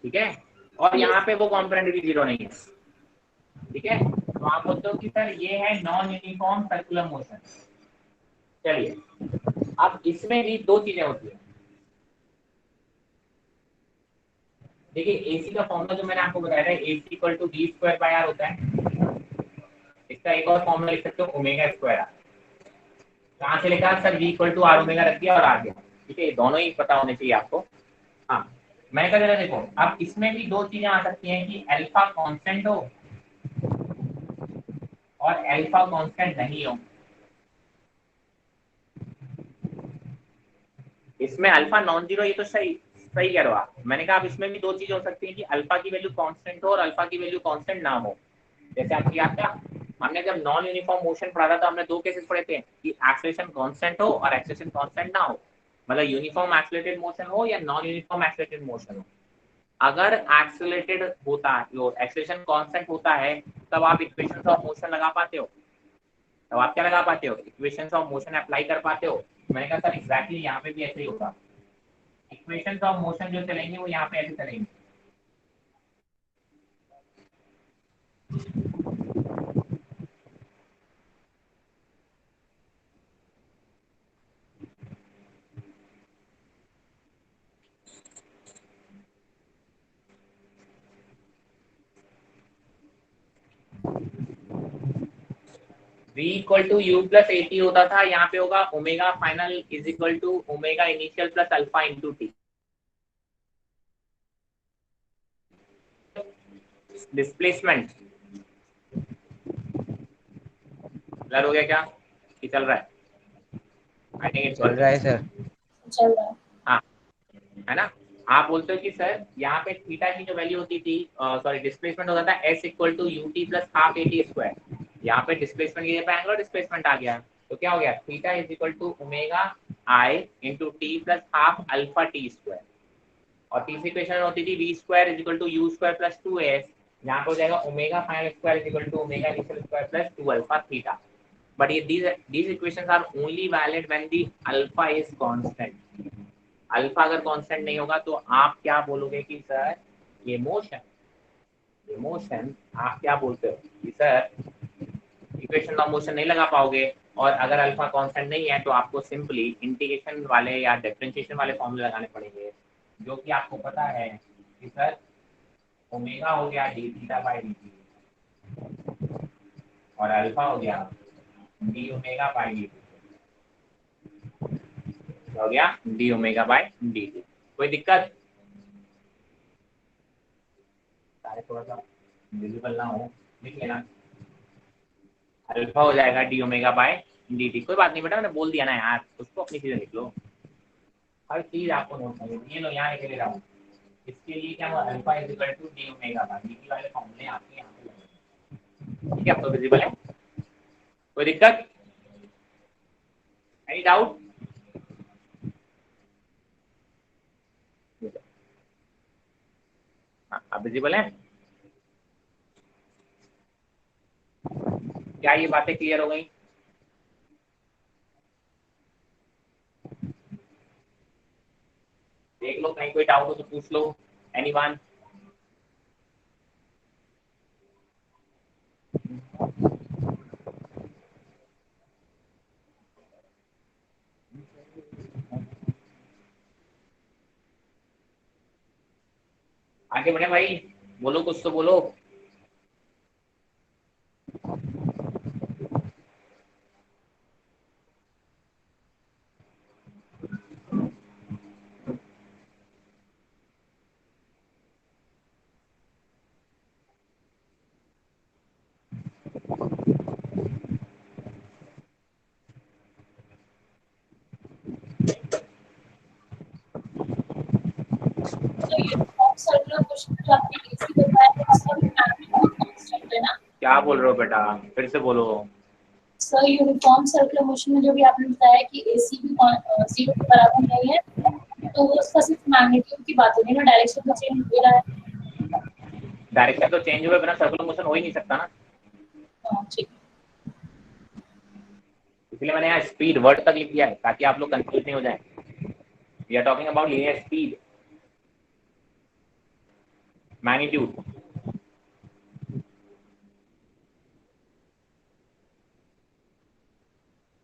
ठीक है, और यहाँ पे वो कॉम्पोनेंट भी जीरो नहीं है। ठीक है, तो आप बोलते हो कि सर ये है नॉन यूनिफॉर्म सर्कुलर मोशन। चलिए, अब इसमें भी दो चीजें होती है। देखिए, एसी का फॉर्मूला जो मैंने आपको बताया था, AC equal to V square by R होता है। इसका एक और फॉर्मूला लिख सकते हो, ओमेगा स्क्वायर R। कहाँ से लिखा sir? V equal to R omega रख दिया और आ गया। ठीक है, दोनों ही पता होने चाहिए आपको। हाँ, मैं कह रहा देखो, अब इसमें भी दो चीजें आ सकती हैं कि अल्फा कांस्टेंट हो और अल्फा कांस्टेंट नहीं हो। इसमें अल्फा नॉन जीरो, ये तो सही सही कह रहे हो आप। मैंने कहा अब इसमें भी दो चीजें हो सकती हैं कि अल्फा की वैल्यू कांस्टेंट हो और अल्फा की वैल्यू कांस्टेंट ना हो। जैसे आपको याद था, हमने जब नॉन यूनिफॉर्म मोशन पढ़ा था तो हमने दो केसेस पढ़े थे कि एक्सेलरेशन कांस्टेंट हो और एक्सेलरेशन कांस्टेंट ना हो। मतलब यूनिफॉर्म एक्सेलरेटेड मोशन हो या नॉन यूनिफॉर्म एक्सेलरेटेड मोशन हो। अगर एक्सेलरेटेड होता है, जो एक्सेलरेशन कांस्टेंट होता है, तब आप इक्वेशंस ऑफ मोशन लगा पाते हो। तब आप क्या लगा पाते हो? इक्वेशंस ऑफ मोशन अप्लाई कर पाते हो। मैंने कहा सर एग्जैक्टली यहाँ पे भी ऐसे ही होगा। इक्वेशंस ऑफ मोशन जो चलेंगे वो यहाँ पे ऐसे चलेंगे। v equal to U plus A T होता था, यहाँ पे होगा omega final is equal to omega initial plus alpha into T. Displacement clear हो गया क्या? कि चल रहा है? आई थिंक इट्स चल रहा है सर। चल रहा है। हाँ, है ना। आप बोलते हो कि सर यहाँ पे थीटा की जो वैल्यू होती थी, सॉरी डिस्प्लेसमेंट होता था s equal to U T plus half A T square. यहाँ पे डिस्प्लेसमेंट की जगह एंगुलर डिस्प्लेसमेंट आ गया, तो क्या हो गया? Theta is equal to omega I into T plus half alpha T square. और तीसरी इक्वेशन होती थी v square is equal to U square plus 2s। यहाँ पे हो जाएगा omega final square is equal to omega initial square plus 2 alpha theta. But ये these equations are only valid when the alpha is constant। Alpha अगर constant नहीं होगा तो आप क्या बोलोगे कि सर ये मोशन आप क्या बोलते हो कि सर इक्वेशन ऑफ मोशन नहीं लगा पाओगे। और अगर अल्फा कांस्टेंट नहीं है तो आपको सिंपली इंटीग्रेशन वाले या डिफरेंशिएशन वाले फॉर्मूले लगाने पड़ेंगे, जो कि आपको पता है कि सर ओमेगा हो गया D theta by D T और अल्फा हो गया D omega by D T. हो गया D omega by D T. कोई दिक्कत? सारे थोड़ा सा विजिबल ना हो, लिख लेना। अल्फा हो जाएगा D omega by D T. कोई बात नहीं बेटा, मैंने बोल दिया ना यार, उसको अपनी चीजें लिख लो। हर चीज आपको नोट करनी। ये लो यहाँ लिख ले रहा हूँ। इसके लिए क्या हुआ? Alpha is equal to D omega by D T वाले फॉर्मूले आपके यहाँ पे लगे। ठीक है, आपको विजिबल है? कोई दिक्कत? Any doubt? आप विजिबल है? क्या ये बातें क्लियर हो गई? देख लो, कहीं कोई डाउट हो तो पूछ लो। एनीवन? आगे बढ़े भाई, बोलो कुछ तो बोलो। तो यूनिफॉर्म सर्कुलर मोशन जो आपने एसी बताया है उसका भी मैग्नीट्यूड कांस्टेंट है ना? क्या बोल रहे हो बेटा? फिर से बोलो। सर यूनिफॉर्म सर्कुलर मोशन में जो भी आपने बताया कि एसी भी 0 के बराबर नहीं है, तो वो उसका सिर्फ मैग्नीट्यूड की बात हो रही है ना, डायरेक्शन तो चेंज हो रहा है। डायरेक्शन तो चेंज हुए बिना सर्कुलर मोशन हो ही नहीं सकता ना। हाँ ठीक। इसलिए मैंने यहाँ स्पीड वर्ड तक लिख दिया है ताकि आप लोग कंफ्यूज नहीं हो जाए। We are talking about linear speed. Magnitude,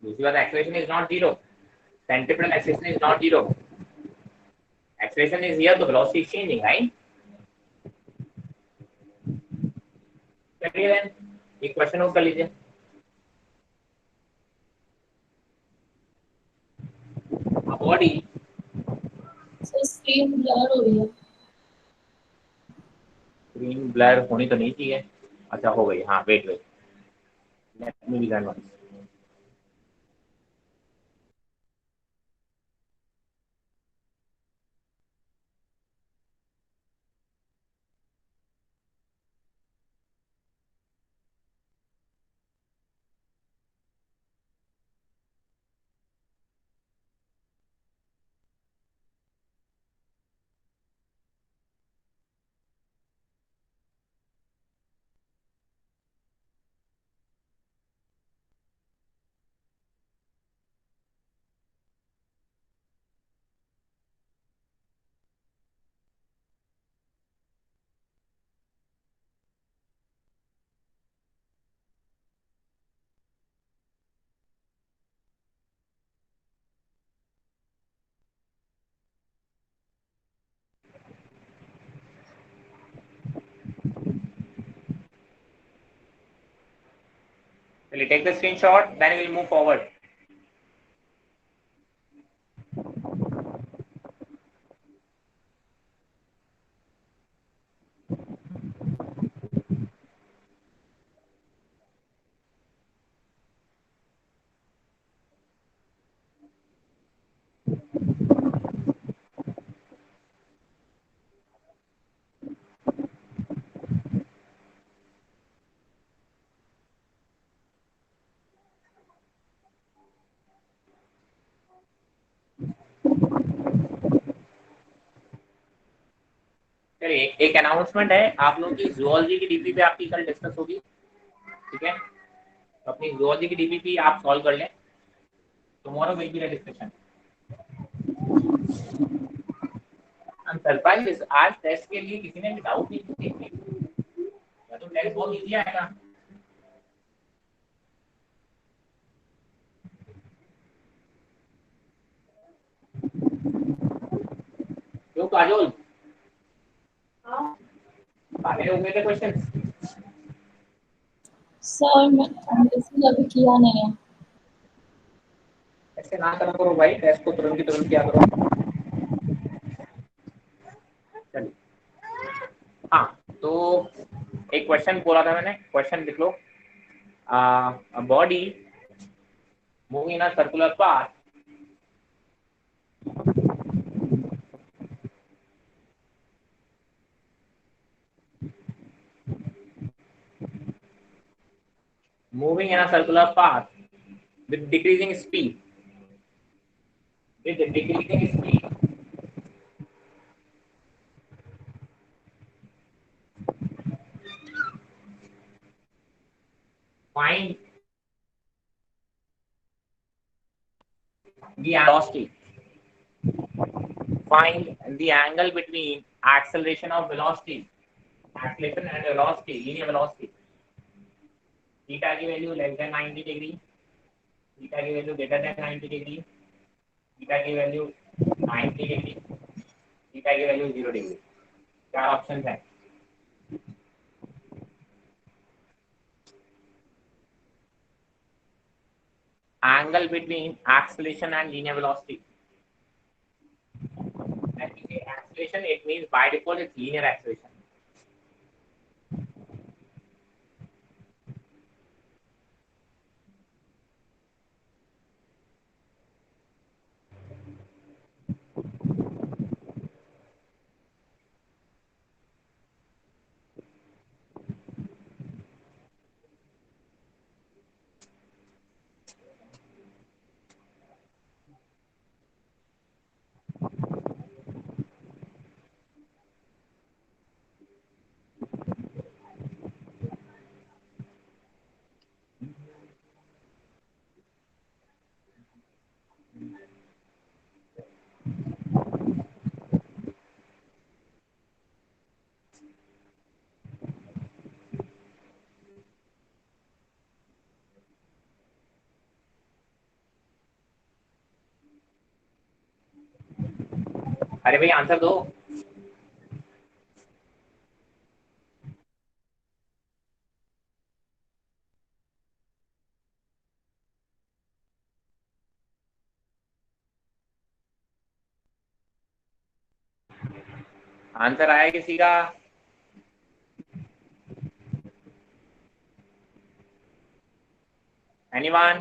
दूसरी बात acceleration is not zero, centripetal acceleration is not zero, acceleration is here, तो वेलोसिटी इज चेंजिंग, राइट? चलिए देन एक क्वेश्चन नोट कर लीजिए। बॉडी, सर स्क्रीन ब्लर हो रही है। स्क्रीन ब्लर होनी तो नहीं चाहिए। अच्छा हो गई, हाँ wait wait, let me reason one. चलिए take the screenshot, then we will move forward. चलिए एक अनाउंसमेंट है, आप लोगों की जूलॉजी की डीपी पे आपकी कल डिस्कस होगी, ठीक है? तो अपनी जूलॉजी की डीपी आप सॉल्व कर लें, tomorrow will be the discussion. I am surprise, आज टेस्ट के लिए किसी ने भी डाउट नहीं किया, या तो टेस्ट बहुत इजी आएगा। क्यों काजोल, सारे हो गए थे क्वेश्चंस? सर मैंने इसलिए अभी किया नहीं है। ऐसे ना करा करो भाई, टेस्ट को तुरंत की तुरंत किया करो। चलिए हाँ, तो एक क्वेश्चन बोला था मैंने, क्वेश्चन लिख लो। Body moving in a circular path moving in a circular path with decreasing speed, with decreasing speed, find the velocity, find the angle between acceleration of velocity, acceleration and velocity, linear velocity, theta की value less than 90 degree, theta की value greater than 90 degree, theta की value 90 degree, theta की value 0 degree. चार option है। Angle between acceleration and linear velocity. When we say acceleration, it means by default it's linear acceleration. अरे भाई answer दो। Answer आया किसी का? एनीवन?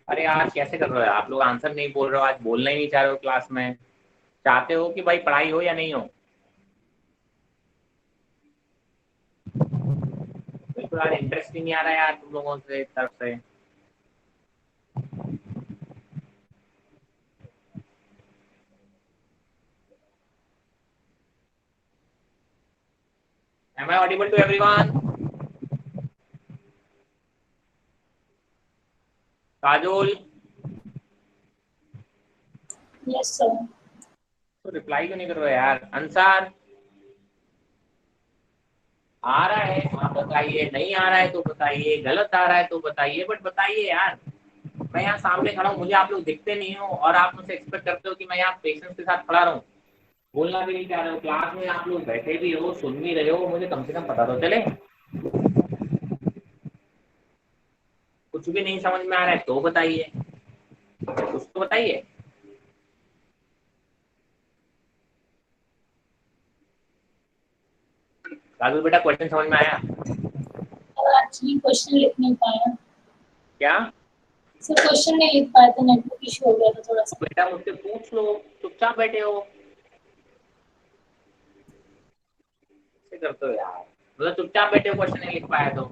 अरे यार कैसे कर रहे हो आप लोग, आंसर नहीं बोल रहे हो, आज बोलना ही नहीं चाह रहे हो क्लास में। चाहते हो कि भाई पढ़ाई हो या नहीं हो? बिल्कुल यार, इंटरेस्ट ही नहीं आ रहा है यार तुम लोगों से तरफ से। Am I audible to everyone? Kajol? Yes sir. तो रिप्लाई क्यों नहीं कर रहे हो यार? अंसार? आ रहा है आप बताइए, नहीं आ रहा है तो बताइए, गलत आ रहा है तो बताइए, बट बताइए यार। मैं यहाँ सामने खड़ा हूँ, मुझे आप लोग दिखते नहीं हो और आप मुझसे एक्सपेक्ट करते हो कि मैं यहाँ पेशेंस के साथ खड़ा रहूँ। बोलना भी नहीं चाह रहे हो, क्लास में आप लोग बैठे भी हो, सुन भी रहे हो, मुझे कम से कम पता तो चले। कुछ भी नहीं समझ में आ रहा है तो बताइए, कुछ तो बताइए। राजू बेटा क्वेश्चन समझ में आया? एक्चुअली क्वेश्चन लिख नहीं पाया क्या? सर, क्वेश्चन नहीं लिख पाया था, नेटवर्क इशू हो गया था थोड़ा सा। बेटा मुझसे पूछ लो, चुपचाप बैठे हो, कैसे करते हो यार? मतलब चुपचाप बैठे हो, क्वेश्चन नहीं लिख पाया तो।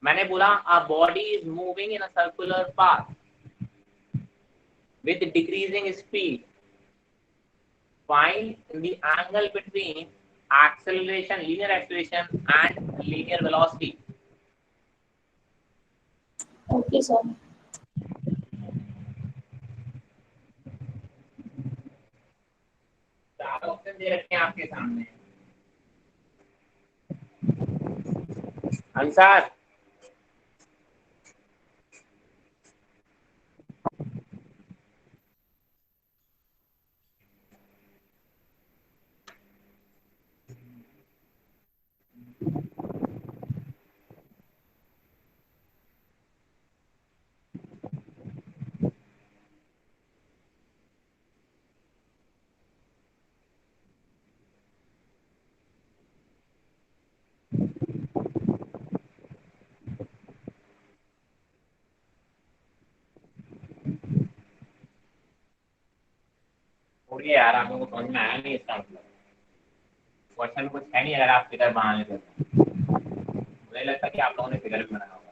मैंने बोला अ body is moving in a circular path with decreasing speed. Find the angle between acceleration, linear acceleration and linear velocity. Okay sir. चार ऑप्शन दे रखे हैं आपके सामने। आंसर छोड़िए यार, आप लोगों को समझ में आया नहीं इसका मतलब। क्वेश्चन कुछ है नहीं, अगर आप फिगर बना लेते तो। मुझे लगता है कि आप लोगों ने फिगर भी बनाया होगा।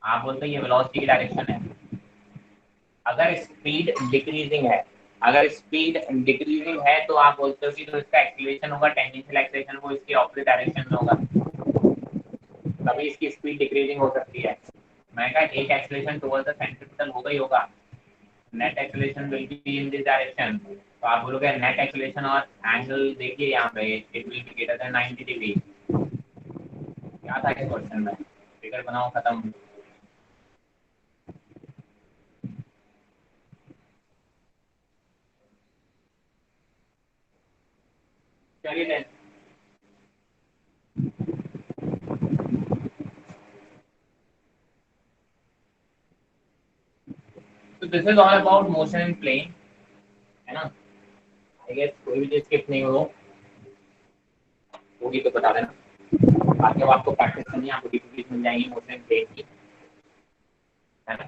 आप बोलते हैं ये वेलोसिटी की डायरेक्शन है। अगर स्पीड डिक्रीजिंग है, अगर स्पीड डिक्रीजिंग है तो आप बोलते हो कि जो इसका एक्सीलरेशन होगा, टेंजेंशियल एक्सीलरेशन, वो इसके ऑपोजिट डायरेक्शन में होगा, तभी इसकी स्पीड डिक्रीजिंग हो सकती है। मैं कहा एक एक्सीलरेशन टुवर्ड्स द सेंट्रीपिटल होगा ही होगा, net acceleration will be in this direction. तो आप बोलोगे नेट एक्सीलरेशन और एंगल देखिए यहाँ पे, it will be greater than 90 degree. क्या था इस क्वेश्चन में? फिगर बनाओ, खत्म। चलिए देन, तो this is all about motion in plane, है ना? आई गेस कोई भी चीज स्किप नहीं होगी तो बता देना। बाकी अब आपको प्रैक्टिस करनी है, आपको डीपीपी मिल जाएंगी मोशन इन प्लेन की, है ना?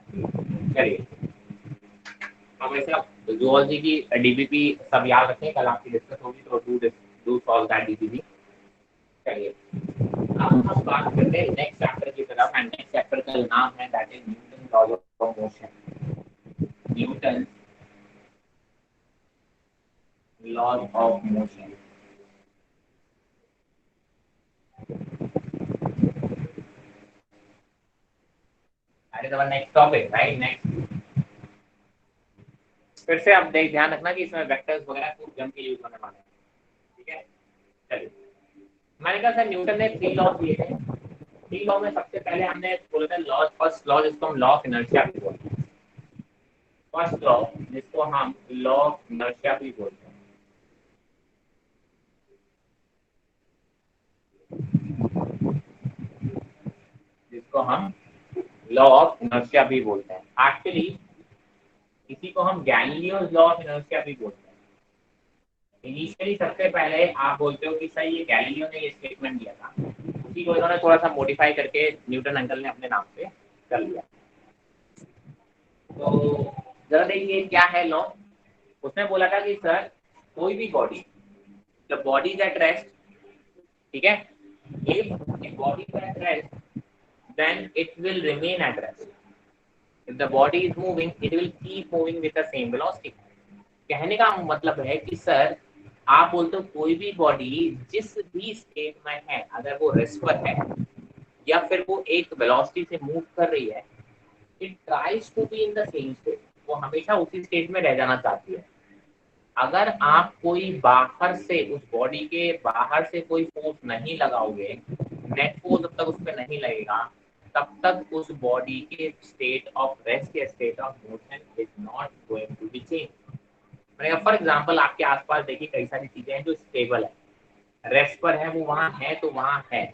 चलिए, अब वैसे आप जूलॉजी की डीबीपी सब याद रखें, कल आपकी डिस्कस होगी तो डू सॉल्व दैट डीबीपी। चलिए, अब हम बात करते हैं नेक्स्ट चैप्टर की तरफ, एंड नेक्स्ट चैप्टर का नाम है that is Newton laws of motion. Newton laws of motion, that is our next topic, right? Next, फिर से आप देख ध्यान रखना कि इसमें वेक्टर्स वगैरह खूब जम के यूज होने वाले हैं, ठीक है? चलिए, मैंने कहा सर न्यूटन ने 3 लॉ दिए थे, 3 लॉ में सबसे पहले हमने बोला था लॉ, फर्स्ट लॉ जिसको हम लॉ ऑफ इनर्शिया भी बोलते हैं, फर्स्ट लॉ जिसको हम लॉ ऑफ इनर्शिया भी बोलते हैं, जिसको हम लॉ ऑफ इनर्शिया भी बोलते हैं। एक्चुअली इसी को हम गैलीलियोस लॉ ऑफ इनर्शिया भी बोलते हैं। इनिशियली सबसे पहले आप बोलते हो कि सर ये गैलीलियो ने ये स्टेटमेंट दिया था, उसी को इन्होंने थोड़ा सा मॉडिफाई करके न्यूटन अंकल ने अपने नाम पे कर लिया। तो जरा देखिए क्या है लॉ। उसने बोला था कि सर कोई भी body, the body is at rest, ठीक है, if a body is at rest then it will remain at rest. If the body is moving, it will keep moving with the same velocity. कहने का मतलब है कि sir आप बोलते हो कोई भी बॉडी जिस भी स्टेट में है, अगर वो रेस्ट पर है या फिर वो एक वेलोसिटी से मूव कर रही है, it tries to be in the same state, वो हमेशा उसी स्टेट में रह जाना चाहती है। अगर आप कोई बाहर से, उस बॉडी के बाहर से कोई फोर्स नहीं लगाओगे, नेट फोर्स जब तक उस पर नहीं लगेगा, तब तक उस बॉडी के स्टेट ऑफ रेस्ट या state of motion is not going to be change. For example आपके आसपास देखिए कई सारी चीजें हैं जो स्टेबल है, रेस्ट पर है, वो वहां है तो वहां है,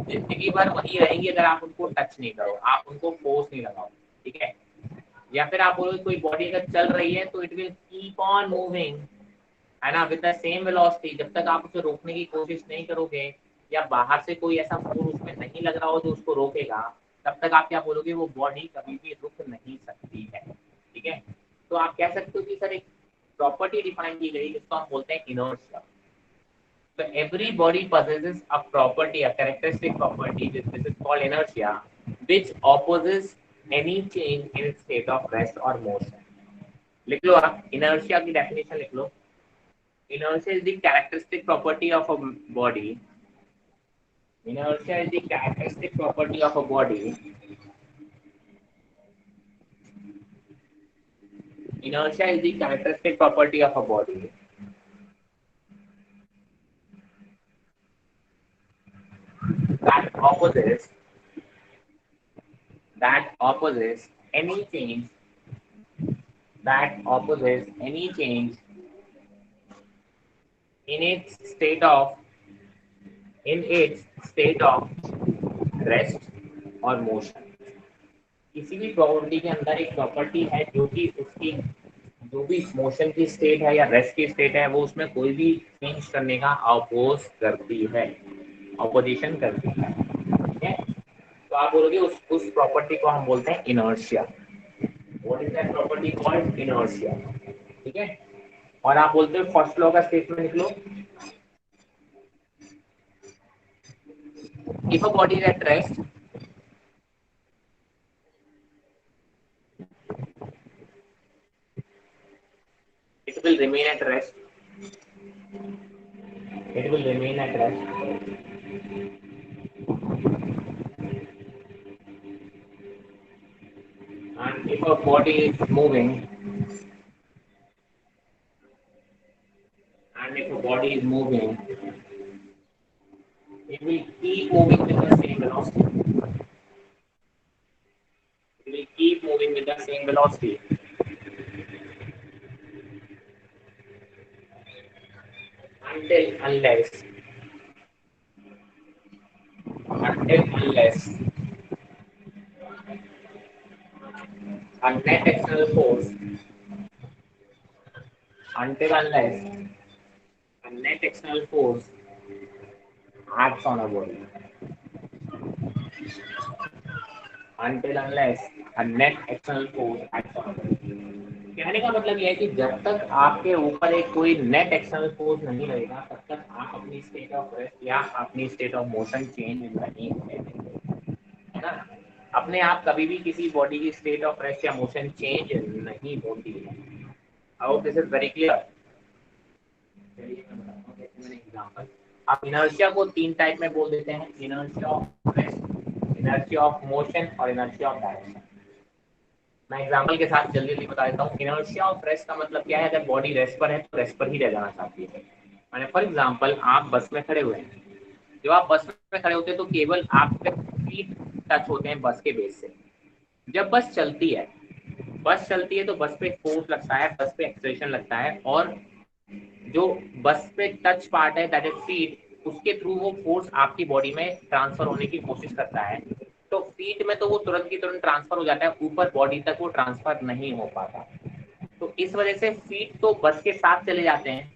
जिंदगी भर वही रहेंगी अगर आप उनको टच नहीं करो, आप उनको फोर्स नहीं लगाओ, ठीक है। या फिर आप बोलो कोई बॉडी अगर चल रही है तो it will keep on moving, है ना, विद द सेम वेलोसिटी, जब तक आप उसे रोकने की कोशिश नहीं करोगे या बाहर से कोई ऐसा फोर्स उसमें नहीं लग रहा हो जो उसको रोकेगा, तब तक आप क्या बोलोगे, वो बॉडी कभी भी रुक नहीं सकती है, ठीक है। तो आप कह सकते हो कि सर एक प्रॉपर्टी डिफाइन की गई जिसको हम बोलते हैं inertia. So every body possesses a property, a characteristic property, this is called inertia, which opposes any change in its state of rest or motion. लिख लो आप, inertia की definition लिख लो। Inertia is the characteristic property of a body. Inertia is the characteristic property of a body. Inertia is the characteristic property of a body that opposes any change in its state of rest or motion. किसी भी property के अंदर एक property है जो कि उसकी जो भी मोशन की स्टेट है या रेस्ट की स्टेट है, वो उसमें कोई भी चेंज करने का अपोज करती है, अपोजिशन करती है, ठीक है। तो आप बोलोगे उस प्रॉपर्टी को हम बोलते हैं inertia. What is that property called? Inertia, ठीक है। और आप बोलते हो फर्स्ट लॉ का स्टेटमेंट लिख लो, if a body is at rest, it will remain at rest. It will remain at rest. And if a body is moving, it will keep moving with the same velocity. It will keep moving with the same velocity. Unless a net external force, acts on a body. Until unless a net external force acts on a body. कहने का मतलब यह है कि जब तक आपके ऊपर एक कोई नेट एक्सटर्नल फोर्स नहीं लगेगा, तब तक आप अपनी स्टेट ऑफ रेस्ट या अपनी स्टेट ऑफ मोशन चेंज नहीं करेंगे, है ना। अपने आप कभी भी किसी बॉडी की स्टेट ऑफ रेस्ट या मोशन चेंज नहीं होती है। I hope this is very clear. Example, आप इनर्शिया को 3 टाइप में बोल देते हैं, inertia of rest, inertia of motion और इनर्शिया ऑफ डायरेक्शन। मैं एग्जांपल के साथ जल्दी जल्दी बता देता हूँ। इनर्शिया ऑफ रेस्ट का मतलब क्या है, अगर बॉडी रेस्ट पर है तो रेस्ट पर ही रह जाना चाहती है। मैंने फॉर एग्जांपल आप बस में खड़े हुए हैं, जब आप बस में खड़े होते हैं तो केवल आपके फीट टच होते हैं बस के बेस से। जब बस चलती है तो बस पे फोर्स लगता है, बस पे एक्सेलरेशन लगता है, और जो बस पे टच पार्ट है दैट इज फीट, उसके थ्रू वो फोर्स आपकी बॉडी में ट्रांसफर होने की कोशिश करता है। तो फीट में तो वो तुरंत की तुरंत ट्रांसफर हो जाता है, ऊपर बॉडी तक वो ट्रांसफर नहीं हो पाता। तो इस वजह से फीट तो बस के साथ चले जाते हैं,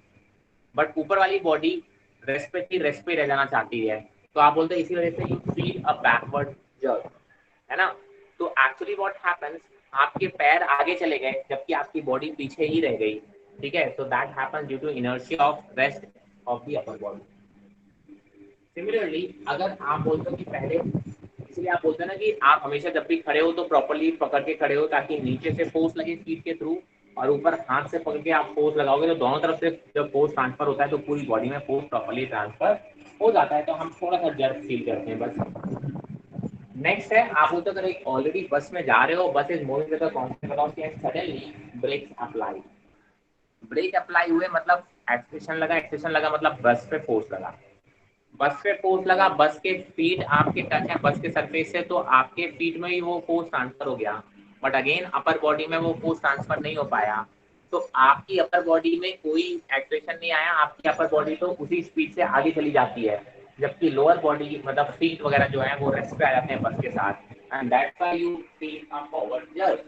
बट ऊपर वाली बॉडी रेस्ट पे रह जाना चाहती है। तो आप बोलते हैं इसी वजह से you feel a backward jerk, है ना। तो एक्चुअली व्हाट हैपेंस, आपके पैर आगे चले गए जबकि आपकी बॉडी पीछे ही रह गई, ठीक है। So that happens due to inertia of rest of the upper body. Similarly अगर आप बोलते हो कि पहले, इसलिए आप बोलते हैं ना कि आप हमेशा जब भी खड़े हो तो प्रॉपर्ली पकड़ के खड़े हो ताकि नीचे से फोर्स लगे फीट के थ्रू, और ऊपर हाथ से पकड़ के आप फोर्स लगाओगे तो दोनों तरफ से जब फोर्स ट्रांसफर होता है तो पूरी बॉडी में फोर्स प्रॉपर्ली ट्रांसफर हो जाता है। तो हम थोड़ा सा जर्क फील करते हैं बस। नेक्स्ट है, आप बोलते अगर एक ऑलरेडी बस में जा रहे हो, bus is moving with the constant velocity and suddenly brakes apply. Brake apply हुए मतलब एक्सेलरेशन लगा मतलब बस पे फोर्स लगा। बस पे फोर्स लगा, बस के फीट आपके टच है बस के सरफेस से, तो आपके फीट में ही वो फोर्स ट्रांसफर हो गया, बट अगेन अपर बॉडी में वो फोर्स ट्रांसफर नहीं हो पाया। तो आपकी अपर बॉडी में कोई एक्सेलरेशन नहीं आया, आपकी अपर बॉडी तो उसी स्पीड से आगे चली जाती है, जबकि लोअर बॉडी मतलब फीट वगैरह जो है वो रेस्ट पे आ जाते हैं बस के साथ, and that's why you feel a forward jerk,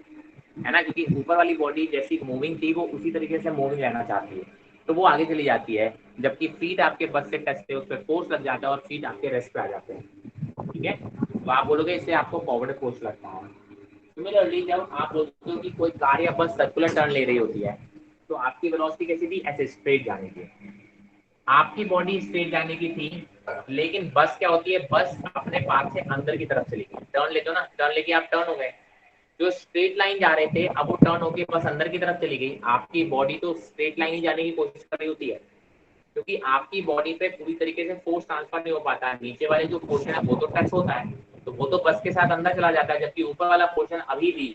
है ना। क्योंकि ऊपर वाली बॉडी जैसी मूविंग थी वो उसी तरीके से मूविंग रहना चाहती है, तो वो आगे चली जाती है, जबकि फीट आपके बस से टच से उस पर फोर्स लग जाता है और फीट आपके रेस्ट पे आ जाते हैं, ठीक है। तो आप बोलोगे इससे आपको फॉरवर्ड फोर्स लगता है। सिमिलरली जब आप बोलते हो कि कोई कार या बस सर्कुलर टर्न ले रही होती है, तो आपकी वेलोसिटी कैसी थी, ऐसे स्ट्रेट जाने की। आपकी बॉडी स्ट्रेट जाने की थी, लेकिन बस क्या होती है, बस अपने पाथ से अंदर की तरफ चली गई। टर्न लेते हो ना, टर्न लेके आप टर्न हो गए, जो स्ट्रेट लाइन जा रहे थे अब वो टर्न होके बस अंदर की तरफ चली गई। आपकी बॉडी तो स्ट्रेट लाइन ही जाने की कोशिश कर रही होती है, क्योंकि आपकी बॉडी पे पूरी तरीके से फोर्स ट्रांसफर नहीं हो पाता है। नीचे वाले जो पोर्शन है वो तो टच होता है, तो वो तो बस के साथ अंदर चला जाता है, जबकि ऊपर वाला पोर्शन अभी भी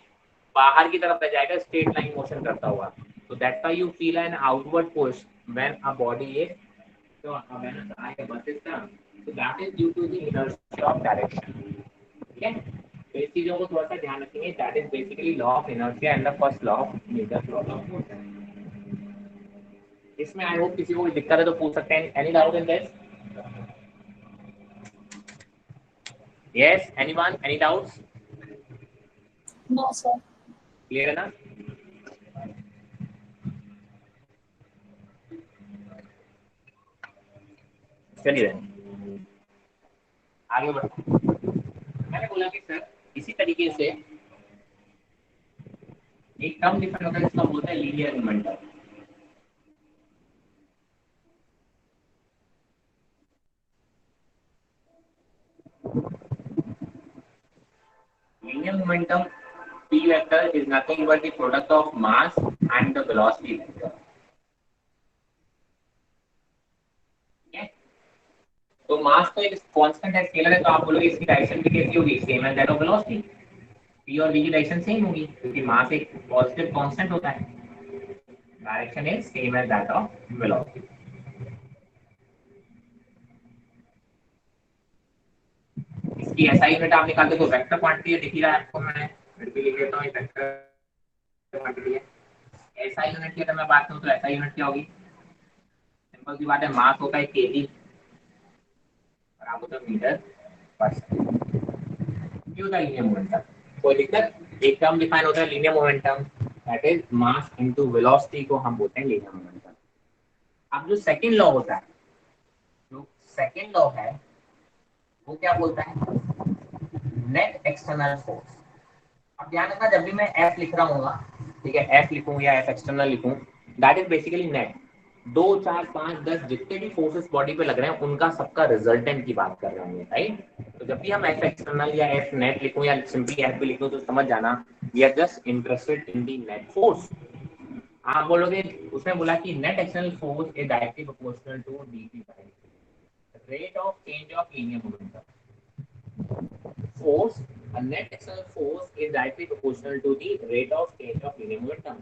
बाहर की तरफ रह जाएगा स्ट्रेट लाइन मोशन करता हुआ। तो that's why you feel an outward push when a body is, so when a bus is turned, so that is due to the inertia of direction, ठीक है। तो इस चीजों को थोड़ा सा ध्यान रखेंगे, that is basically law of inertia and the first law of Newton law of motion. इसमें आई होप किसी को कोई दिक्कत है तो पूछ सकते हैं। Any doubt in this? Yes, anyone, any doubts? No sir. Clear है ना? चलिए आगे बढ़ते हैं। मैंने बोला कि सर इसी तरीके से एक टर्म डिफाइन होता है जिसको बोलते हैं linear momentum. Linear momentum p vector is nothing but the product of mass and the velocity vector. Okay? तो मास तो एक कांस्टेंट है, स्केलर है, तो आप बोलोगे इसकी डायरेक्शन भी कैसी होगी, same as that of velocity. p और v की डायरेक्शन सेम होगी क्योंकि मास एक पॉजिटिव कांस्टेंट होता है। Direction is same as that of velocity. इसकी ऐसा यूनिट आप निकालते तो वेक्टर क्वांटिटी दिख ही रहा है आपको, मैं फिर भी लिख देता हूं वेक्टर क्वांटिटी है। ऐसा यूनिट की अगर मैं बात करूं तो ऐसा यूनिट क्या होगी, सिंपल सी बात है, मास होता है केजी और आप होता है मीटर पर सेकंड। ये होता है लीनियर मोमेंटम। कोई दिक्कत? एक टर्म डिफाइन होता है linear momentum, that is mass into velocity को हम बोलते हैं लीनियर मोमेंटम। अब जो सेकंड लॉ होता है, जो सेकंड लॉ है वो क्या बोलता है, नेट एक्सटर्नल फोर्स। अब ध्यान रखना जब भी मैं एफ लिख रहा हूँ, ठीक है, एफ लिखूं या एफ एक्सटर्नल लिखूं, दैट इज बेसिकली नेट। 2 4 5 10 जितने भी फोर्सेस बॉडी पे लग रहे हैं उनका सबका रिजल्टेंट की बात कर रहे हैं, राइट। तो जब भी हम एफ एक्सटर्नल या एफ नेट लिखूं या सिंपली एफ भी लिखूं तो समझ जाना we are just interested in the net force. आप बोलोगे, उसने बोला कि net external force is directly proportional to DP by rate of change of linear momentum. Force, a net external force is directly proportional to the rate of change of linear momentum.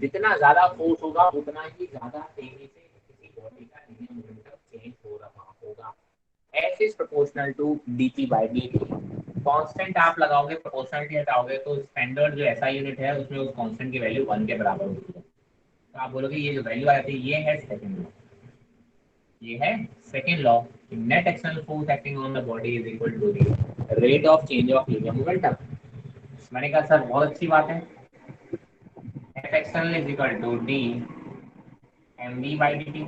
जितना ज्यादा force होगा उतना ही ज्यादा तेजी से किसी body का linear momentum change हो रहा होगा। S is proportional to dt बाय dt। कांस्टेंट आप लगाओगे, प्रोपोर्शनलिटी हटाओगे तो स्टैंडर्ड जो ऐसा यूनिट है उसमें उस कांस्टेंट की वैल्यू 1 के बराबर होती है। तो आप बोलोगे ये जो वैल्यू आती है ये है सेकंड लॉ, ये है second law. Net external force acting on the body is equal to the rate of change of linear momentum. मैंने कहा सर बहुत अच्छी बात है, F external is equal to d mv by dt।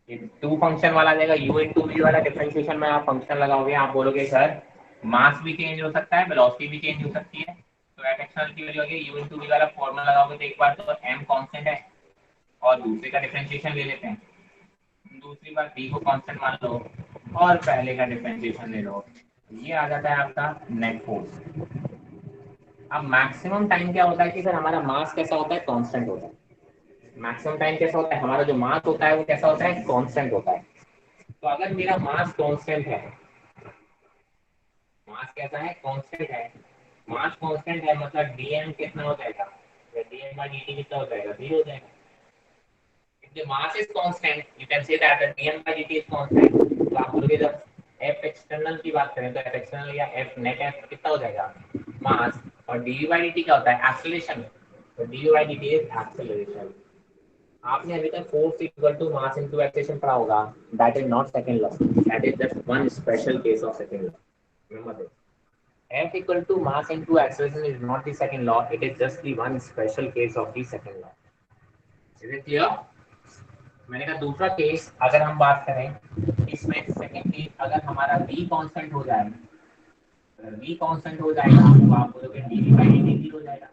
ये to function वाला जाएगा, u into we वाला डिफरेंशिएशन में आप फंक्शन लगाओगे, आप बोलोगे सर मास भी चेंज हो सकता है, वेलोसिटी भी चेंज हो सकती है। तो F external की वैल्यू होगी u इंटू वी वाला फॉर्मूला लगाओगे तो एक बार तो m कांस्टेंट है और दूसरे का डिफरेंशिएशन ले लेते हैं, दूसरी बार d को कांस्टेंट मान लो और पहले का डिफरेंशिएशन ले लो, ये आ जाता है आपका नेट फोर्स। अब मैक्सिमम टाइम क्या होता है कि सर हमारा मास कैसा होता है, कांस्टेंट होता है। मैक्सिमम टाइम कैसा होता है, हमारा जो मास होता है वो कैसा होता है, कांस्टेंट होता है। तो अगर मेरा मास कांस्टेंट है, मास कैसा है, कांस्टेंट है, मास कांस्टेंट है मतलब dm कितना हो जाएगा, dm by dt कितना हो जाएगा, 0 हो जाएगा। If the mass is constant, you can say that the dm by dt is constant। तो आप बोलोगे जब f एक्सटर्नल की बात करें तो f एक्सटर्नल या f नेट f कितना हो जाएगा, मास, और dv by dt क्या होता है, एक्सेलरेशन। तो dv by dt is acceleration. आपने अभी तक force equal to mass into acceleration पढ़ा होगा, that is not second law, that is just one special case of second law. Remember this, F equal to mass into acceleration is not the second law, it is just the one special case of the second law। Is it clear? मैंने कहा दूसरा case अगर हम बात करें, इसमें second case अगर हमारा v कांस्टेंट हो जाए, अगर v कांस्टेंट हो जाएगा तो आप बोलोगे dv by dt 0 हो जाएगा।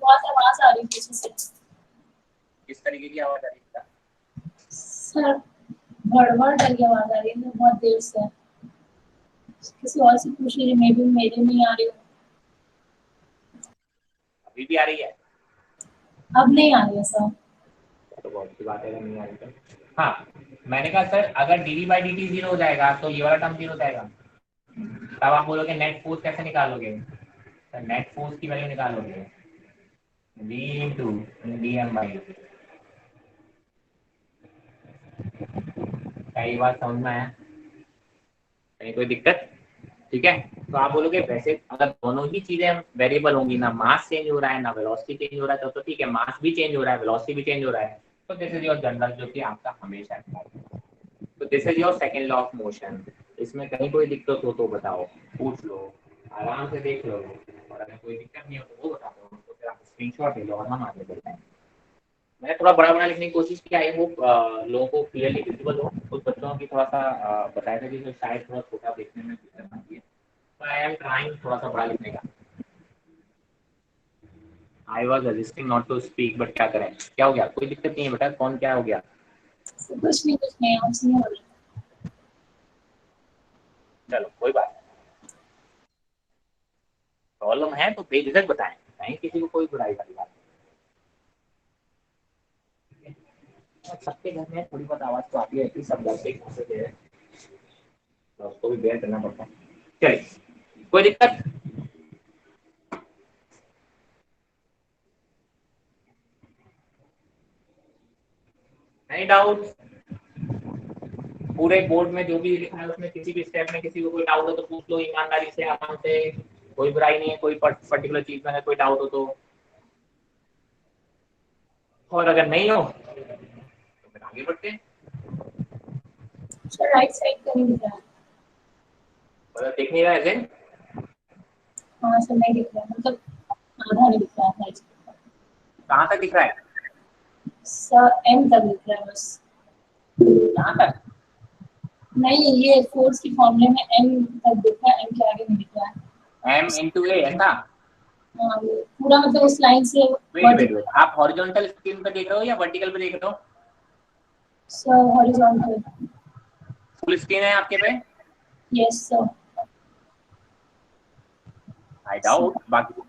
बहुत आवाज आ रही है पीछे से। किस तरीके की आवाज आ रही है सर गड़बड़ करके आवाज आ रही है बहुत देर से। किसी और से पूछ लीजिए, मे बी मेरे नहीं आ रही हो। अभी भी आ रही है? अब नहीं आ रही है सर। तो बहुत सी बात है, नहीं आ रही है। हाँ, मैंने कहा सर अगर dv by dt 0 हो जाएगा तो ये वाला टर्म 0 हो जाएगा। तब आप बोलोगे नेट फोर्स कैसे निकालोगे, तो नेट फोर्स की वैल्यू निकालोगे v into dm by dt। क्या ये बात समझ में आया, कहीं कोई दिक्कत? ठीक है, तो आप बोलोगे वैसे अगर दोनों ही चीजें वेरिएबल होंगी, ना मास चेंज हो रहा है ना वेलोसिटी चेंज हो रहा है, तो ठीक है, मास भी चेंज हो रहा है वेलोसिटी भी चेंज हो रहा है, तो दिस इज योर जनरल जो कि आपका हमेशा है। तो this is your second law of motion. इसमें कहीं कोई दिक्कत हो तो बताओ, पूछ लो, आराम से देख लो, और अगर कोई दिक्कत नहीं हो तो वो बता दो, तो फिर आप स्क्रीनशॉट ले लो और हम आगे बढ़ते हैं। मैंने थोड़ा बड़ा बना लिखने की कोशिश की, आई होप लोगों को क्लियरली विजिबल हो। कुछ बच्चों की थोड़ा सा बताया था कि शायद थोड़ा छोटा देखने में दिक्कत आती है, तो आई एम ट्राइंग थोड़ा सा बड़ा लिखने का। I was resisting not to speak, but क्या करें, क्या हो गया, कोई दिक्कत नहीं है बेटा, कौन क्या हो गया? कुछ नहीं आपसे नहीं हो रही। चलो कोई बात, प्रॉब्लम है तो बेझिझक बताएं, कहीं किसी को कोई बुराई वाली बात नहीं। सबके घर में थोड़ी बहुत आवाज तो आती है कि सब घर से घुसे हैं, तो उसको भी बेयर करना पड़ता है। चलिए कोई दिक्कत? नहीं डाउट? पूरे बोर्ड में जो भी लिखा है उसमें किसी भी स्टेप में किसी को कोई डाउट हो तो पूछ लो ईमानदारी से, आराम से, कोई बुराई नहीं है, कोई पर्टिकुलर चीज में कोई डाउट हो तो। और अगर नहीं हो तो फिर आगे बढ़ते हैं। सर राइट साइड का नहीं दिख रहा है। मतलब दिख नहीं रहा है? हाँ सर नहीं दिख रहा है, मतलब आधा नहीं दिख रहा है राइट साइड। कहाँ तक दिख रहा है? सर एम तक दिख रहा है बस। कहाँ तक? नहीं, ये फोर्स की फॉर्मूले में एम तक दिख रहा है, एम के आगे नहीं दिख रहा है। m into a ऐसा? हाँ पूरा मतलब उस लाइन से। वेट, आप हॉरिजॉन्टल स्क्रीन पे देख रहे हो या वर्टिकल पे देख रहे हो? Sir horizontal. फुल स्क्रीन है आपके पे? Yes sir. आई डाउट, बाकी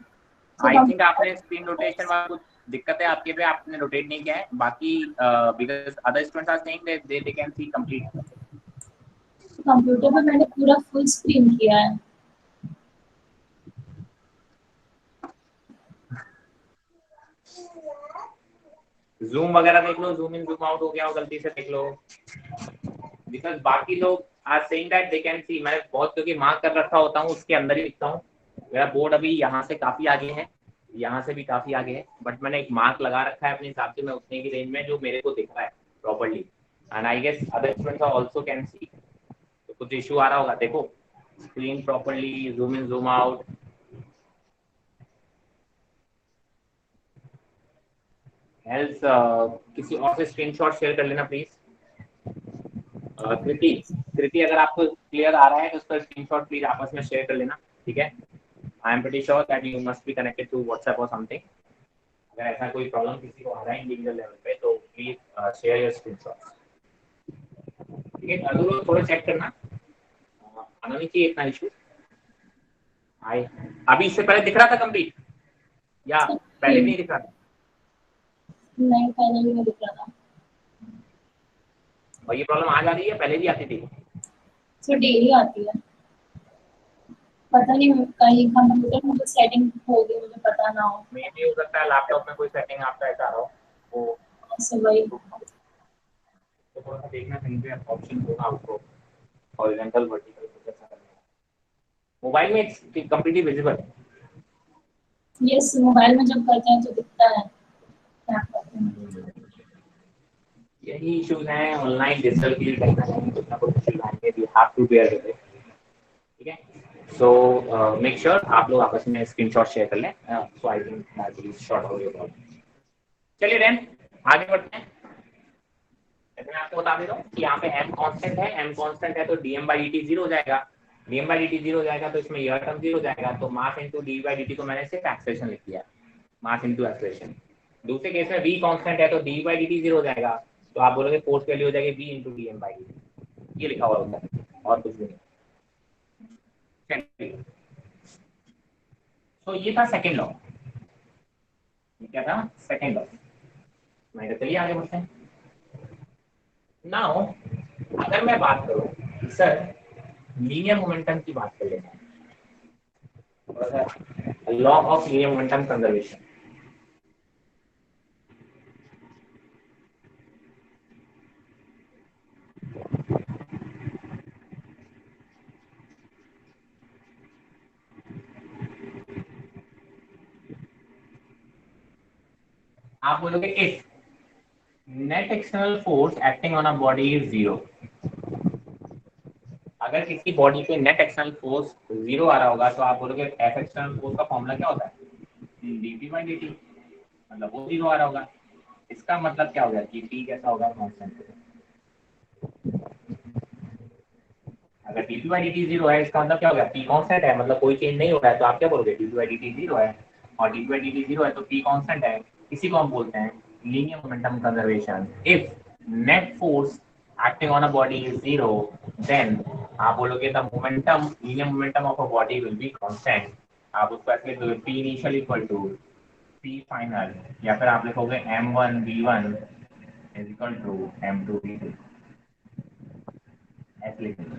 आई थिंक आपने स्क्रीन रोटेशन वाला कुछ दिक्कत है आपके पे, आपने रोटेट नहीं किया है, बाकी because other students are saying that they can see complete. Computer पे मैंने पूरा फुल स्क्रीन किया है। जूम वगैरह देख लो, जूम इन जूम आउट हो गया हो गलती से देख लो, बिकॉज बाकी लोग are saying that they can see. मैं बहुत क्योंकि मार्क कर रखा होता हूँ उसके अंदर ही लिखता हूँ। मेरा बोर्ड अभी यहाँ से काफी आगे है, यहाँ से भी काफी आगे है, बट मैंने एक मार्क लगा रखा है अपने हिसाब से, मैं उतने की रेंज में जो मेरे को दिख रहा है properly, and I guess other students also can see. तो कुछ इशू आ रहा होगा, देखो screen properly, zoom in zoom out. Else किसी और से स्क्रीनशॉट शेयर कर लेना प्लीज। कृति, कृति अगर आपको क्लियर आ रहा है तो उसका स्क्रीनशॉट प्लीज आपस में शेयर कर लेना, ठीक है। I am pretty sure that you must be connected to WhatsApp और समथिंग। अगर ऐसा कोई प्रॉब्लम किसी को आ रहा है इंडिविजुअल लेवल पे तो प्लीज शेयर योर स्क्रीनशॉट, ठीक है। अगर थोड़ा चेक करना, आना नहीं चाहिए इतना इशू। आई अभी इससे पहले दिख रहा था कंप्लीट या पहले भी नहीं दिख रहा था? नहीं, पहले भी नहीं दिख रहा था। और ये प्रॉब्लम आज आ रही है, पहले भी आती थी? सो डेली आती है, पता नहीं कहीं कंप्यूटर में कुछ सेटिंग हो गई, मुझे पता ना हो। मे भी हो सकता है लैपटॉप में कोई सेटिंग आपका ऐसा आ रहा हो, वो सो वही तो थोड़ा सा देखना कहीं पे ऑप्शन होगा आपको हॉरिजॉन्टल वर्टिकल कुछ ऐसा करने का। मोबाइल में it's completely visible. Yes, mobile में जब करते हैं तो दिखता है क्या करते हैं। यही इश्यूज हैं ऑनलाइन डिजिटल फील्ड, कहीं ना कहीं कुछ ना कुछ इश्यूज आएंगे, we have to bear with it, ठीक है। सो मेक श्योर आप लोग आपस में स्क्रीनशॉट शेयर कर लें, so I think that will short out your problem. चलिए देन आगे बढ़ते हैं। मैं आपको बता देता हूँ कि यहाँ पे m कांस्टेंट है, m कांस्टेंट है तो dm by dt 0 हो जाएगा, dm by dt 0 हो जाएगा तो इसमें यह टर्म 0 हो जाएगा, तो mass into d by dt को मैंने सिर्फ एक्सेलरेशन लिख दिया, मास इनटू एक्सेलरेशन। दूसरे केस में v कांस्टेंट है तो d by dt 0 हो जाएगा, तो आप बोलोगे फोर्स वैल्यू हो जाएगी v into dm by dt, ये लिखा हुआ होता है और कुछ भी नहीं। तो ये था सेकंड लॉ, क्या था सेकंड लॉ। मैं चलिए आगे बढ़ते हैं। नाउ अगर मैं बात करूं सर लीनियर मोमेंटम की बात कर लेते हैं, law of linear momentum conservation. आप बोलोगे if net external force acting on a body is zero, अगर किसी बॉडी पे नेट एक्सटर्नल फोर्स जीरो आ रहा होगा तो आप बोलोगे एफ एक्सटर्नल फोर्स का फॉर्मूला क्या होता है, dp by dt, मतलब वो जीरो आ रहा होगा। इसका मतलब क्या होगा कि p कैसा होगा, कांस्टेंट। अगर dp by dt जीरो है इसका मतलब क्या होगा, p कांस्टेंट है, मतलब कोई चेंज नहीं हो रहा है, तो आप क्या बोलोगे dp by dt जीरो है, और dp by dt जीरो है तो p कांस्टेंट है। इसी को हम बोलते हैं linear momentum conservation. If net force acting on a body is zero, then आप बोलोगे the momentum, linear momentum of a body will be constant। आप उसको ऐसे लिखोगे p initial equal to p final, या फिर आप लिखोगे m1 v1 is equal to m2 v2, ऐसे लिखोगे।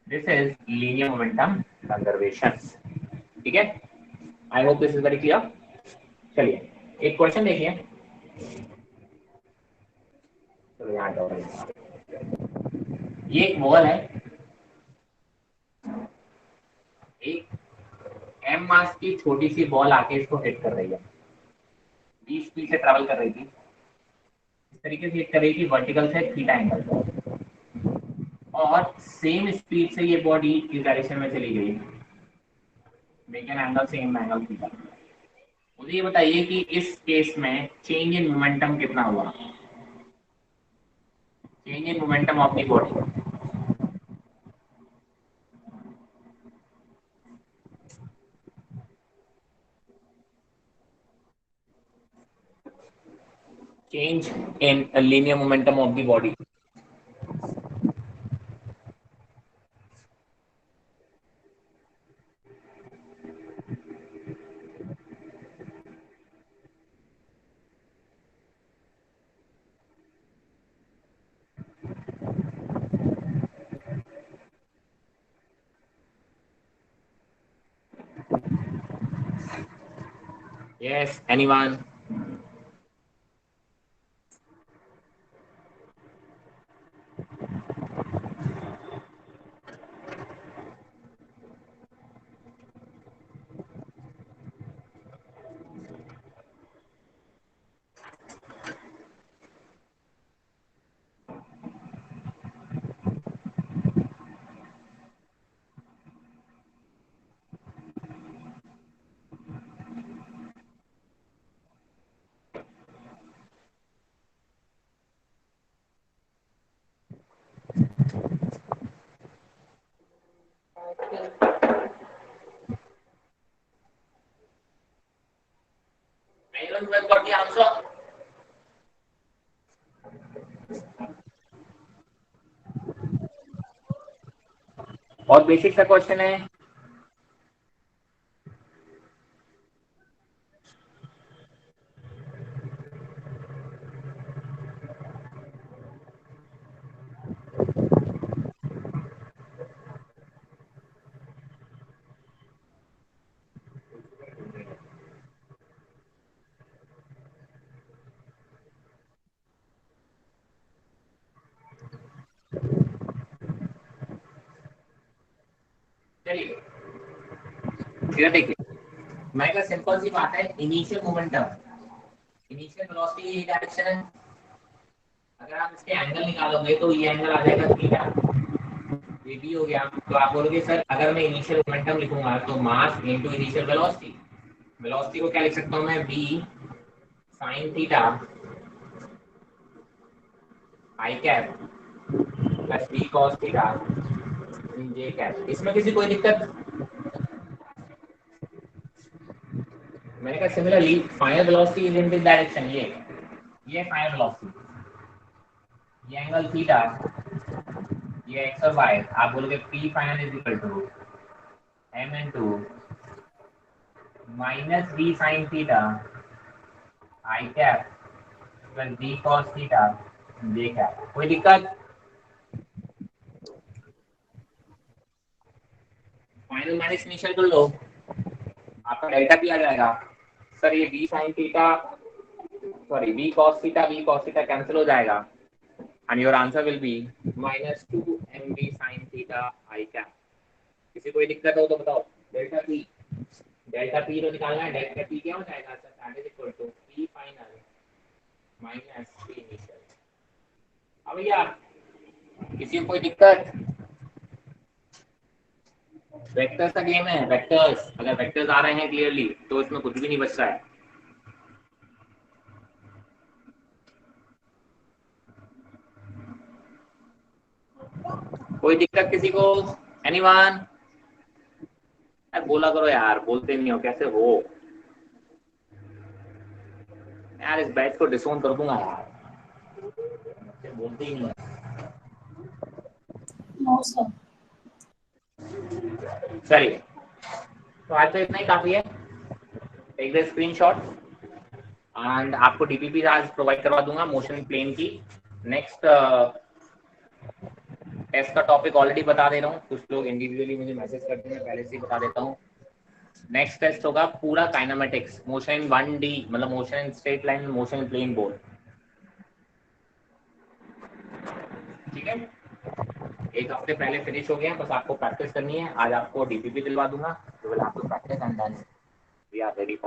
This is linear momentum conservation, ठीक है। I hope this is very clear. चलिए एक क्वेश्चन देखिए, चलो यहाँ जाओ। ये एक बॉल है, एक एम मास की छोटी सी बॉल आके इसको हिट कर रही है, 20 स्पीड से ट्रैवल कर रही थी, इस तरीके से हिट कर रही थी वर्टिकल से थीटा एंगल पर, और सेम स्पीड से ये बॉडी इस डायरेक्शन में चली गई, make an angle same angle theta. मुझे ये बताइए कि इस केस में चेंज इन मोमेंटम कितना हुआ, change in momentum of the body. change in a linear momentum of the body। Yes, anyone? who has got the answer? और basic सा क्वेश्चन है, चलिए इधर देखिए, मैं का सिंपल सी बात है, इनिशियल मोमेंटम, इनिशियल वेलोसिटी ये डायरेक्शन है, अगर आप इसके एंगल निकालोगे तो ये एंगल आ जाएगा थीटा, ये भी हो गया। तो आप बोलोगे सर अगर मैं इनिशियल मोमेंटम लिखूंगा तो mass into initial velocity, velocity को क्या लिख सकता हूं मैं, v sin theta i cap plus v cos theta j cap. इसमें किसी कोई दिक्कत? मैंने कहा similarly final velocity is in this direction, ये फाइनल वेलोसिटी, ये एंगल थीटा, ये एक्स और वाई, आप बोलोगे p final is equal to m into minus v sin theta i cap plus v cos theta j cap. कोई दिक्कत? Final minus initial कर लो, आपका डेल्टा p आ जाएगा। सर ये v sin theta, sorry v cos theta cancel हो जाएगा and your answer will be minus 2 mv sin theta I cap। किसी कोई दिक्कत हो तो बताओ। डेल्टा p तो निकालना है, डेल्टा p क्या हो जाएगा sir, that is equal to p final minus p initial. अब भैया किसी को कोई दिक्कत? वेक्टर्स का गेम है, वेक्टर्स, अगर वेक्टर्स आ रहे हैं क्लियरली तो इसमें कुछ भी नहीं बच रहा है। कोई दिक्कत किसी को? एनीवन? यार बोला करो यार, बोलते नहीं हो, कैसे हो यार, इस बैच को डिसोन कर दूंगा यार, बोलते ही नहीं। No sir. चलिए तो आज तो इतना ही काफी है। टेक द स्क्रीनशॉट एंड आपको डीपीपी आज प्रोवाइड करवा दूंगा मोशन प्लेन की। नेक्स्ट टेस्ट का टॉपिक ऑलरेडी बता दे रहा हूँ, कुछ लोग इंडिविजुअली मुझे मैसेज करते हैं, पहले से ही बता देता हूँ। नेक्स्ट टेस्ट होगा पूरा काइनेमेटिक्स, मोशन इन 1D, मतलब motion in straight line, motion in plane board. ठीक है, एक हफ्ते पहले फिनिश हो गया, बस आपको प्रैक्टिस करनी है। आज आपको डीपीपी दिलवा दूंगा, तो will have to practice and then we are ready for